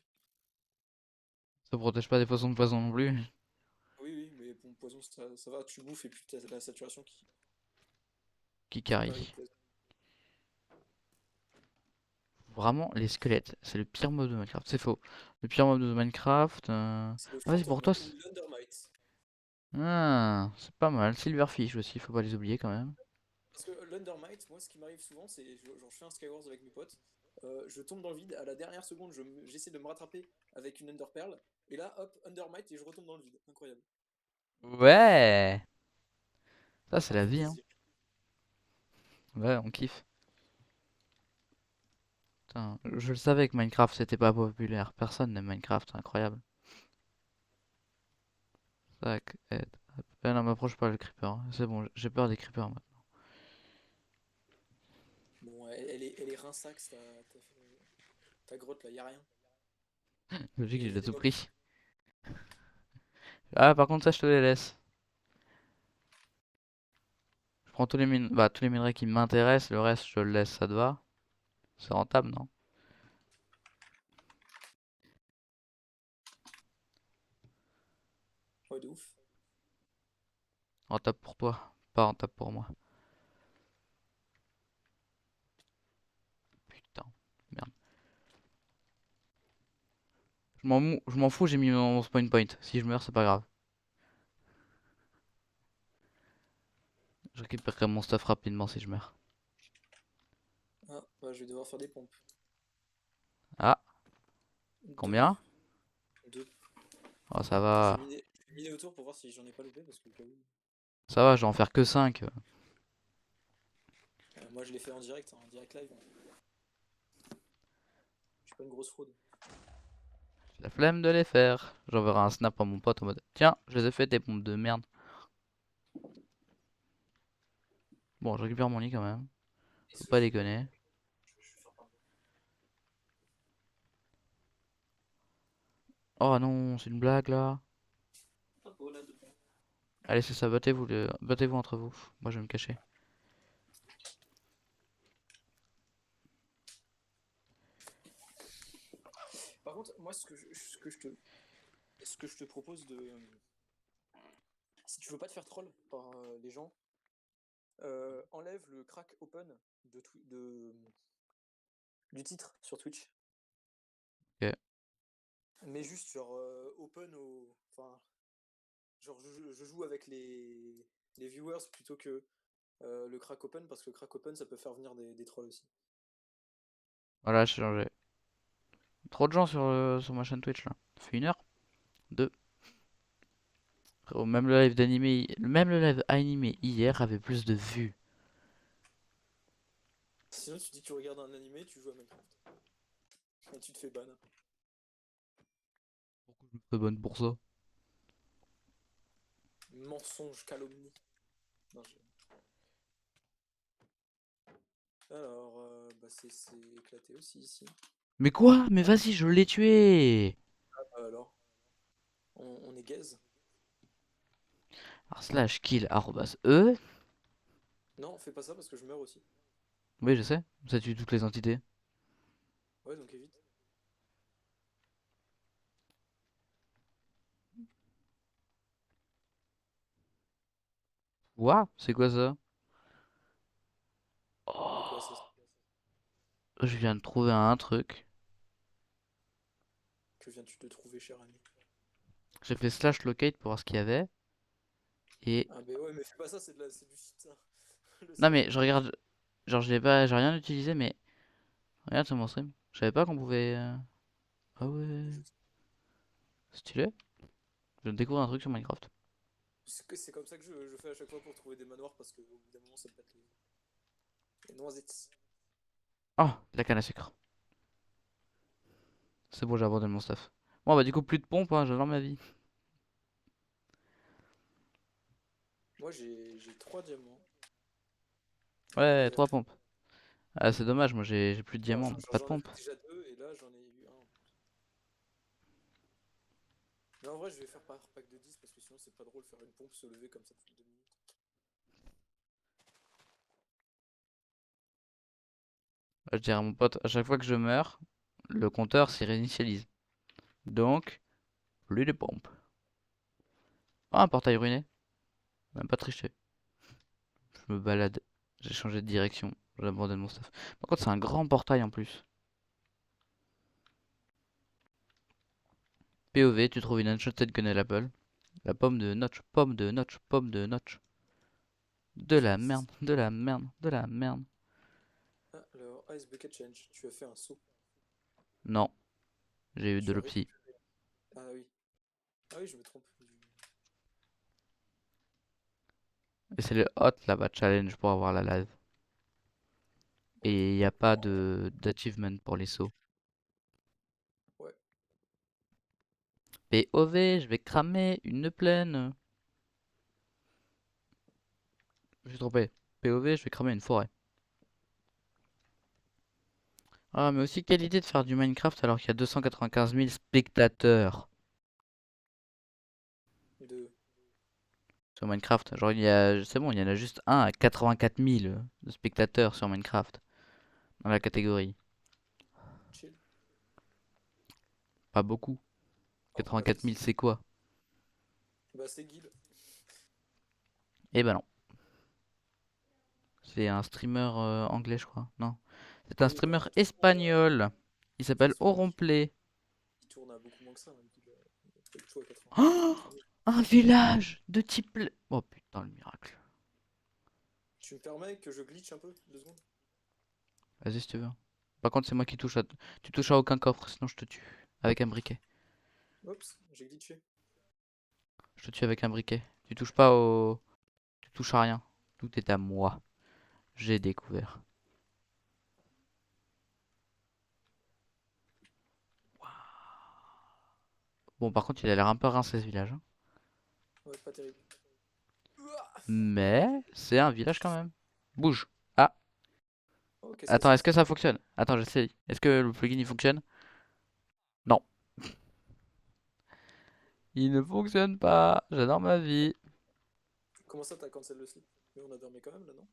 A: Ça protège pas des poissons de poison non plus.
B: Oui, oui, mais bon, poison, ça va, tu bouffes et puis t'as la saturation
A: Qui
B: qui parie le
A: carry.
B: poison.
A: Vraiment les squelettes, c'est le pire mode de Minecraft. C'est faux. Le pire mode de Minecraft.
B: C'est le
A: Ah vas-y
B: Phantom
A: pour toi.
B: Mob ou l'Undermite.
A: Ah, c'est pas mal. Silverfish aussi, faut pas les oublier quand même.
B: Parce que l'Undermite, moi, ce qui m'arrive souvent, c'est genre, je fais un Skywars avec mes potes, je tombe dans le vide, à la dernière seconde, j'essaie de me rattraper avec une Underpearl, et là, hop, Undermite, et je retombe dans le vide. Incroyable.
A: Ouais, ça c'est
B: Ça
A: la
B: fait
A: vie, hein.
B: plaisir.
A: Ouais, on kiffe. Putain, je le savais que Minecraft c'était pas populaire. Personne n'aime Minecraft, c'est incroyable. Tac, aide. Hop. Non, m'approche pas le creeper, hein. C'est bon, j'ai peur des creepers moi.
B: Bon, elle est rinsax, ta grotte, là, y a rien.
A: Logique,
B: Il
A: j'ai
B: y a des
A: tout
B: mobs.
A: pris. Ah, par contre, ça, je te les laisse. Je prends tous les minerais qui m'intéressent, le reste, je le laisse, ça te va? C'est rentable, non?
B: Ouais, de ouf.
A: Rentable pour toi, pas rentable pour moi. Putain, merde. Je m'en fous, j'ai mis mon spawn point. Si je meurs, c'est pas grave. récupérerai mon stuff rapidement si je meurs.
B: Ah, bah, je vais devoir faire des pompes.
A: Ah,
B: Deux.
A: combien?
B: Deux.
A: Oh, ça
B: J'ai
A: va.
B: miné autour pour voir si j'en ai pas loupé parce que au cas où.
A: Ça va, je vais en faire que 5.
B: Moi je l'ai fait en direct, hein, en direct live. Je suis pas une grosse fraude.
A: J'ai la flemme de les faire. J'enverrai un snap à mon pote en mode tiens, je les ai fait tes pompes de merde. Bon, je récupère mon lit quand même. Faut
B: Est-ce que
A: pas
B: je peux.
A: déconner.
B: Je vais faire par là.
A: Oh non, c'est une blague là.
B: Pas beau là devant.
A: Allez, c'est ça, battez-vous entre vous. Moi je vais me cacher.
B: Par contre, moi ce que je te propose de. Si tu veux pas te faire troll par les gens, enlève le crack open du titre sur Twitch.
A: Ok.
B: Mais juste genre open au. Enfin, genre je joue avec les viewers plutôt que le crack open parce que le crack open ça peut faire venir des trolls aussi.
A: Voilà, j'ai changé. Trop de gens sur ma chaîne Twitch là. Ça fait 1 heure? Deux. Frérot, même le live d'animé, même le live animé hier avait plus de vues.
B: Sinon tu dis que tu regardes un animé, tu joues à Minecraft. Et tu te fais ban.
A: Pourquoi je me fais bonne pour ça?
B: Mensonge, calomnie. Non, alors, bah c'est éclaté aussi ici.
A: Mais quoi? Mais vas-y, je l'ai tué!
B: Alors, on est gaze.
A: Alors slash kill arrobas e.
B: Non, fais pas ça parce que je meurs aussi.
A: Oui, je sais. Ça tue toutes les entités.
B: Ouais, donc évite.
A: Ouah, c'est quoi ça?
B: De quoi
A: Oh,
B: ça?
A: je viens de trouver un truc.
B: Que viens-tu de trouver, cher ami?
A: J'ai fait slash locate pour voir ce qu'il y avait. Et.
B: Ah, bah ouais, mais fais pas ça, c'est du shit, ça. Le
A: Non,
B: slash
A: mais je
B: locate.
A: regarde. Genre, j'ai rien utilisé, mais. Regarde sur mon stream. Je savais pas qu'on pouvait. Ah ouais.
B: Mais
A: Stylé. Je découvre un truc sur Minecraft.
B: c'est comme ça que je fais à chaque fois pour trouver des manoirs parce qu'au bout d'un moment ça me pète les noisettes.
A: Oh, la canne à sucre. C'est bon, j'ai abandonné mon stuff. Bon, bah, du coup, plus de pompe, hein, j'adore ma vie.
B: Moi j'ai 3 diamants.
A: Ouais,
B: Déjà
A: 3
B: deux.
A: pompes. Ah, c'est dommage, moi j'ai plus de
B: Enfin,
A: diamants, pas de
B: j'en
A: pompe.
B: avais déjà 2 et là j'en ai eu un. Mais en vrai je vais faire par pack de 10 parce que sinon c'est pas drôle faire une pompe se lever comme ça toutes les 2 minutes.
A: Je dirais à mon pote, à chaque fois que je meurs, le compteur s'y réinitialise. Donc, plus de pompes. Oh, un portail ruiné. Même pas triché. Je me balade. J'ai changé de direction. J'abandonne mon stuff. Par contre, c'est un grand portail en plus. POV, tu trouves une Enchanted Gun Apple. La pomme de notch, pomme de notch, pomme de notch. De la merde, de la merde, de la merde.
B: Ah, alors Ice Bucket Change, tu as fait un saut.
A: Non, j'ai eu de
B: Tu as
A: l'opsie.
B: récupéré. Ah oui. Ah oui, je me trompe.
A: Et c'est le hot là-bas challenge pour avoir la live.
B: Ouais.
A: Et il n'y a pas de d'achievement pour les sauts.
B: Ouais.
A: POV, je vais cramer une plaine. Je suis trompé. POV, je vais cramer une forêt. Ah, mais aussi, quelle idée de faire du Minecraft alors qu'il y a 295 000 spectateurs
B: De.
A: sur Minecraft. Genre, c'est bon, il y en a juste un à 84 000 de spectateurs sur Minecraft dans la catégorie.
B: Chill.
A: Pas beaucoup.
B: Oh,
A: 84 000,
B: vas-y.
A: c'est quoi?
B: Bah c'est Guil.
A: Eh ben non. C'est un streamer anglais, je crois. Non. C'est un
B: Oui, bah
A: streamer
B: il tourne
A: espagnol. Il
B: de toute
A: s'appelle
B: façon,
A: Auronplay.
B: il tourne à beaucoup moins que ça, hein, Guil. Il a pas du tout à 80
A: Oh,
B: 000.
A: un village de type... Oh putain, le miracle.
B: Tu me permets que je glitch un peu 2 secondes?
A: Vas-y si tu veux. Par contre, c'est moi qui touche à... Tu touches à aucun coffre, sinon je te tue. Avec un briquet.
B: Oups, j'ai glitché.
A: Je te tue avec un briquet. Tu touches pas au... Tu touches à rien. Tout est à moi. J'ai découvert. Bon, par contre, il a l'air un peu rincé ce village, hein.
B: Ouais, pas terrible. Ouah.
A: Mais c'est un village quand même. Bouge. Ah,
B: Oh, qu'est-ce que
A: attends,
B: c'est
A: est-ce
B: ce
A: que
B: truc?
A: ça fonctionne? Attends, j'essaie. Est-ce que le plugin il fonctionne? Non. Il ne fonctionne pas. J'adore ma vie.
B: Comment ça t'as cancel le slip? Mais on a dormi quand même là, non?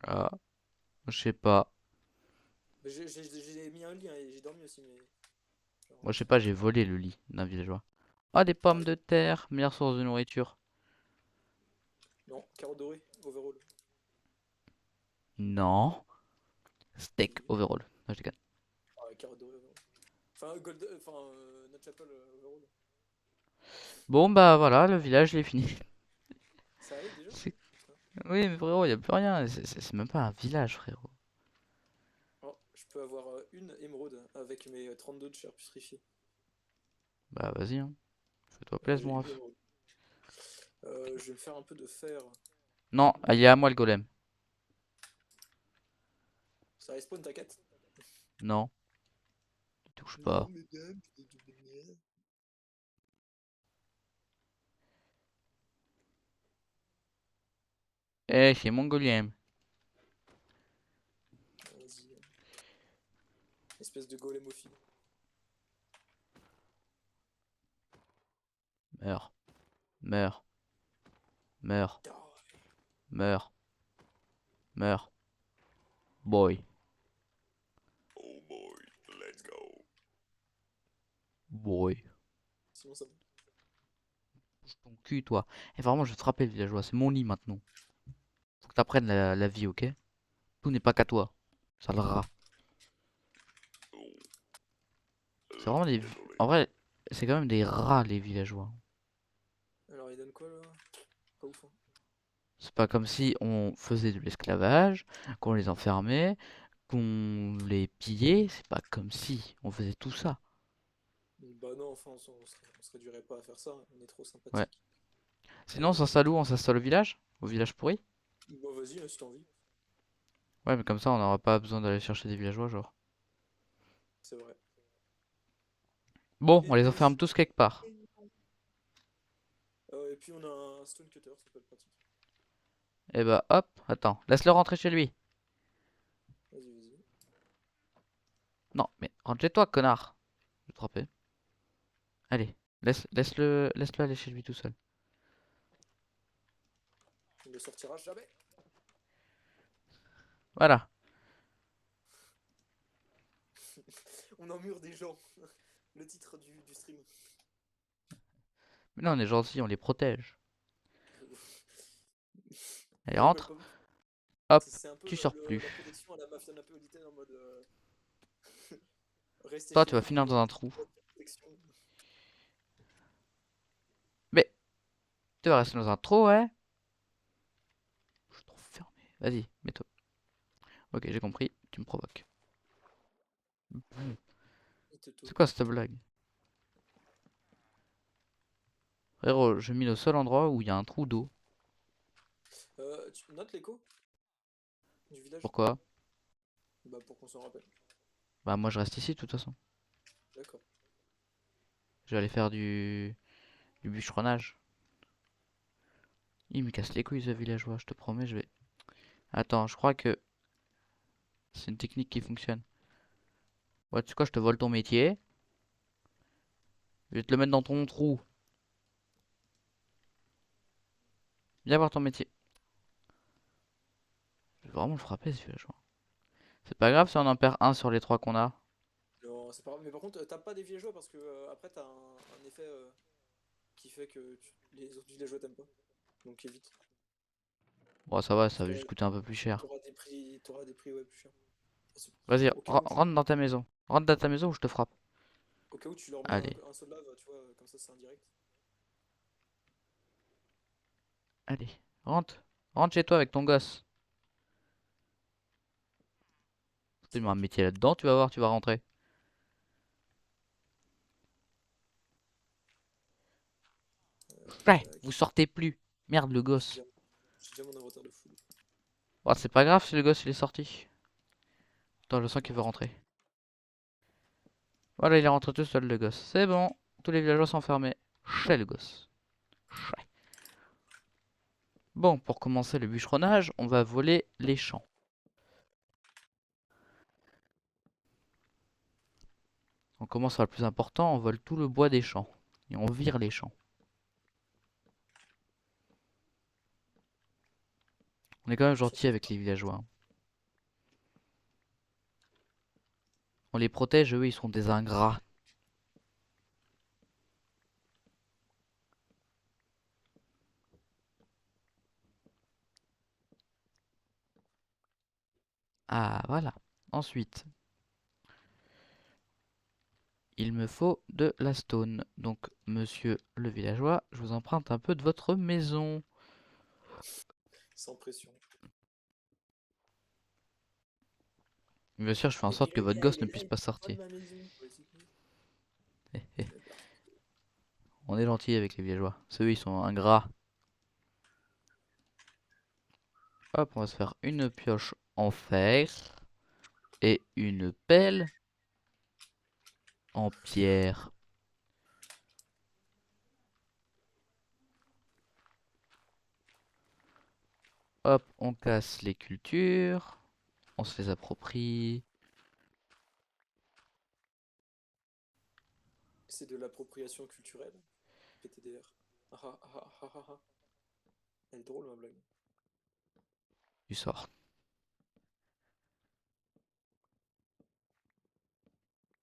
A: Ah, je sais pas.
B: Mais j'ai mis un lit hein, et j'ai dormi aussi, mais. Genre,
A: Moi, je sais
B: c'est
A: pas,
B: pas
A: j'ai
B: très.
A: volé le lit d'un villageois. Ah, des
B: Ah,
A: pommes de terre. Meilleure source de nourriture.
B: non, carotte dorée, overall.
A: Non. Steak
B: Si.
A: overall. Non, je déconne.
B: Ah, carotte dorée, overall. Enfin, Nutchapple, overall.
A: Bon, bah voilà, le village, il est fini.
B: Ça arrive déjà?
A: C'est-
B: Putain.
A: Oui, mais frérot, y a plus rien. C'est même pas un village, frérot.
B: Oh, je peux avoir une émeraude avec mes 32 de chair putrifiée.
A: Bah, vas-y, hein. Fais-toi plaisir,
B: J'ai
A: mon
B: une
A: ref.
B: émeraude. Je vais me faire un peu de fer.
A: Non, il est à moi le golem.
B: Ça respawn, t'inquiète.
A: Non, ne touche
B: Non,
A: pas.
B: mais bien, c'est du bien.
A: Eh, c'est mon golem.
B: Vas-y. Espèce de golemophile.
A: Meurs, meurs, meurs,
B: Die.
A: meurs, meurs. Boy,
B: Oh boy, let's go.
A: boy.
B: Sinon ça va.
A: Bouge ton cul, toi. Et vraiment, je vais te frapper, le villageois. C'est mon lit maintenant. Faut que t'apprennes la vie, ok? Tout n'est pas qu'à toi. Sale rat.
B: Oh,
A: C'est vraiment des...
B: désolé.
A: En vrai, c'est quand même des rats, les villageois.
B: Alors il donne quoi là? Pas ouf hein.
A: C'est pas comme si on faisait de l'esclavage, qu'on les enfermait, qu'on les pillait. C'est pas comme si on faisait tout ça.
B: Bah non, enfin on se réduirait pas à faire ça, on est trop
A: Ouais.
B: sympathique.
A: Sinon, on s'installe où? On s'installe au village? Au village pourri?
B: Bah vas-y, hein, si t'as envie,
A: Ouais, mais comme ça, on n'aura pas besoin d'aller chercher des villageois, genre.
B: c'est vrai.
A: Bon, on
B: Et
A: les
B: puis,
A: enferme tous quelque part.
B: et puis on a un stone cutter, ça peut être pratique.
A: Et bah, hop, attends, laisse-le rentrer chez lui.
B: Vas-y, vas-y.
A: Non, mais rentre chez toi, connard. Je vais te frapper. Allez, laisse-le aller chez lui tout seul.
B: Il ne sortira jamais.
A: Voilà.
B: On emmure des gens. Le titre du stream.
A: Mais non, on est gentil, on les protège. Allez,
B: Non, mais
A: rentre.
B: pas ouf.
A: Hop,
B: C'est un peu
A: tu sors plus.
B: la protection à la mafia napolitaine en mode rester
A: Toi,
B: chez
A: tu vas
B: vous,
A: finir dans un trou.
B: protection.
A: Mais, tu vas rester dans un trou, ouais? Je suis trop fermé. Vas-y, mets-toi. Ok, j'ai compris, tu me provoques.
B: Il te
A: C'est
B: taunt.
A: quoi cette blague? Frérot, je mis le seul endroit où il y a un trou d'eau.
B: Tu notes l'écho du village?
A: Pourquoi?
B: Bah pour qu'on s'en rappelle.
A: Bah, moi, je reste ici, de toute façon.
B: D'accord.
A: Je vais aller faire du bûcheronnage. Il me casse les couilles, ce villageois, je te promets, je vais... Attends, je crois que c'est une technique qui fonctionne. Ouais, tu sais quoi, je te vole ton métier. Je vais te le mettre dans ton trou. Viens voir ton métier. Je vais vraiment le frapper, ce villageois. C'est pas grave si on en perd un sur les trois qu'on a.
B: Non, c'est pas grave. Mais par contre, tape pas des villageois parce que après t'as un effet qui fait que les autres villageois t'aiment pas. Donc évite.
A: Bon, ça va,
B: Parce
A: ça
B: que
A: va juste coûter un peu plus cher.
B: t'auras des prix ouais, plus chers.
A: Vas-y,
B: Au cas où,
A: rentre dans ta maison. Rentre dans ta maison ou je te frappe.
B: au cas où tu leur mets
A: Allez,
B: un seau de lave, tu vois, comme ça c'est indirect.
A: allez, rentre. Rentre chez toi avec ton gosse. Tu mets un
B: Ok.
A: métier là-dedans, tu vas voir, tu vas rentrer. Ouais,
B: Tac.
A: vous sortez plus. Merde, le
B: J'ai
A: gosse.
B: déjà, j'ai déjà mon inventaire de full.
A: Oh, c'est pas grave si le gosse il est sorti. Attends, je sens qu'il veut rentrer. Voilà, il est rentré tout seul, le gosse. C'est bon. Tous les villageois sont fermés. Chez le gosse. Chais. Bon, pour commencer le bûcheronnage, on va voler les champs. On commence par le plus important, on vole tout le bois des champs. Et on vire les champs. On est quand même
B: Ça
A: gentil
B: fait
A: avec les villageois, hein. On les protège, eux ils sont des ingrats. Ah, voilà. Ensuite, il me faut de la stone. Donc, monsieur le villageois, je vous emprunte un peu de votre maison.
B: sans pression.
A: Bien sûr, je fais en
B: Mais
A: sorte que votre gosse ne
B: il est là,
A: puisse
B: il
A: pas
B: vole
A: sortir.
B: ma maison. Ouais, c'est cool. Eh ben,
A: On est gentil avec les villageois. Ceux ils sont ingrats. Hop, on va se faire une pioche en fer et une pelle en pierre. Hop, on casse les cultures. On se les approprie.
B: c'est de l'appropriation culturelle. PTDR. Ah ah ah ah ah ah. Elle est drôle ma blague.
A: Du sort.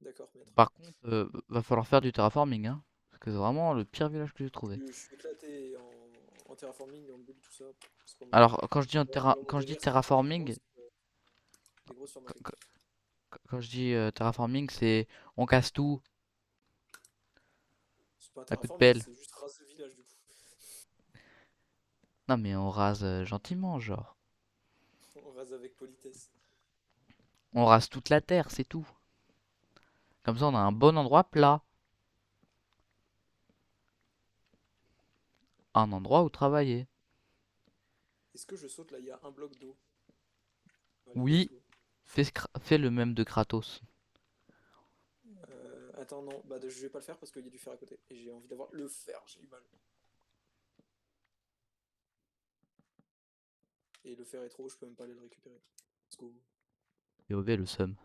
B: D'accord, maître.
A: Par contre, va falloir faire du terraforming, hein. Parce que c'est vraiment le pire village que j'ai trouvé.
B: Je suis éclaté en terraforming, en bulle, tout ça. C'est pas mon truc.
A: Alors, quand je dis,
B: Moi, mon
A: quand je dis
B: délire, c'est de faire
A: terraforming,
B: des grosses fermes à
A: qu-
B: effectifs.
A: quand je dis terraforming, c'est on casse tout
B: C'est pas un
A: à coup de
B: terraforming,
A: pelle.
B: c'est juste raser le village du coup.
A: Non, mais on rase gentiment, genre.
B: On rase avec politesse.
A: On rase toute la terre, c'est tout. Comme ça, on a un bon endroit plat. Un endroit où travailler.
B: Est-ce que je saute là? Il y a un bloc d'eau. Allez, let's
A: Oui,
B: go.
A: fais le même de Kratos.
B: Attends, non, bah je vais pas le faire parce qu'il y a du fer à côté. Et j'ai envie d'avoir le fer, j'ai eu mal. Et le fer est trop haut, je peux même pas aller le récupérer. Let's go.
A: POV le seum.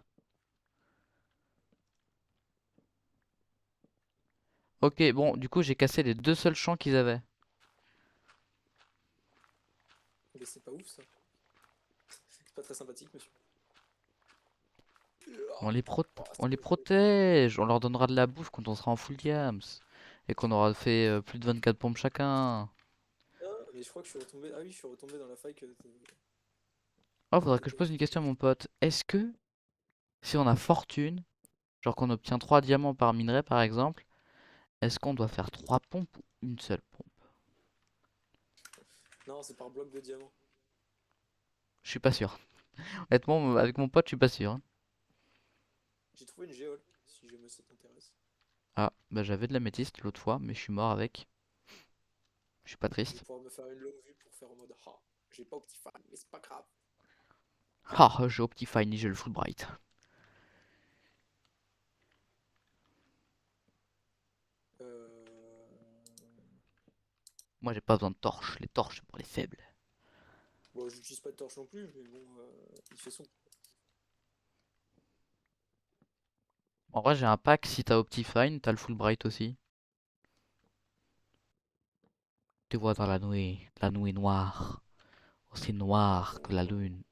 A: Ok, bon, du coup, j'ai cassé les deux seuls champs qu'ils avaient.
B: Mais c'est pas ouf ça. C'est pas très sympathique, monsieur.
A: On les,
B: Oh,
A: on
B: c'était
A: les
B: pas joué.
A: protège, on leur donnera de la bouffe quand on sera en full diams. Et qu'on aura fait plus de 24 pompes chacun.
B: Ah, mais je crois que je suis retombé. Ah oui, je suis retombé dans la faille que
A: Oh, faudrait
B: t'avais
A: que je
B: pas
A: pose une
B: expliqué.
A: question à mon pote. Est-ce que, si on a fortune, genre qu'on obtient 3 diamants par minerai par exemple, est-ce qu'on doit faire 3 pompes ou une seule pompe?
B: Non, c'est par bloc de diamant.
A: Je suis pas sûr. Honnêtement, avec mon pote, je suis pas sûr, hein.
B: J'ai trouvé une géole, si jamais ça t'intéresse.
A: Ah, bah j'avais de la métiste l'autre fois, mais je suis mort avec. Je suis pas
B: Je vais
A: triste.
B: pouvoir me faire une longue vue pour faire en mode ah, j'ai pas Optifine, mais c'est pas grave.
A: Ah, j'ai Optifine et j'ai le Fulbright.
B: Euh...
A: Moi, j'ai pas besoin de torches. Les torches, c'est pour les faibles.
B: Bon, j'utilise pas de torche non plus, mais bon, il fait son.
A: En vrai, j'ai un pack. Si t'as Optifine, t'as le Fulbright aussi. Tu vois dans la nuit noire, aussi noire que la lune.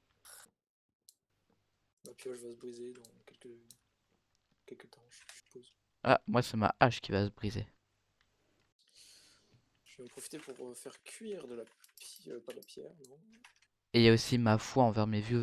B: Ma pioche va se briser dans quelques temps, je suppose.
A: Ah, moi, c'est ma hache qui va se briser.
B: Je vais en profiter pour faire cuire de la pierre, pas de la pierre, non.
A: Et il y a aussi ma foi envers mes vieux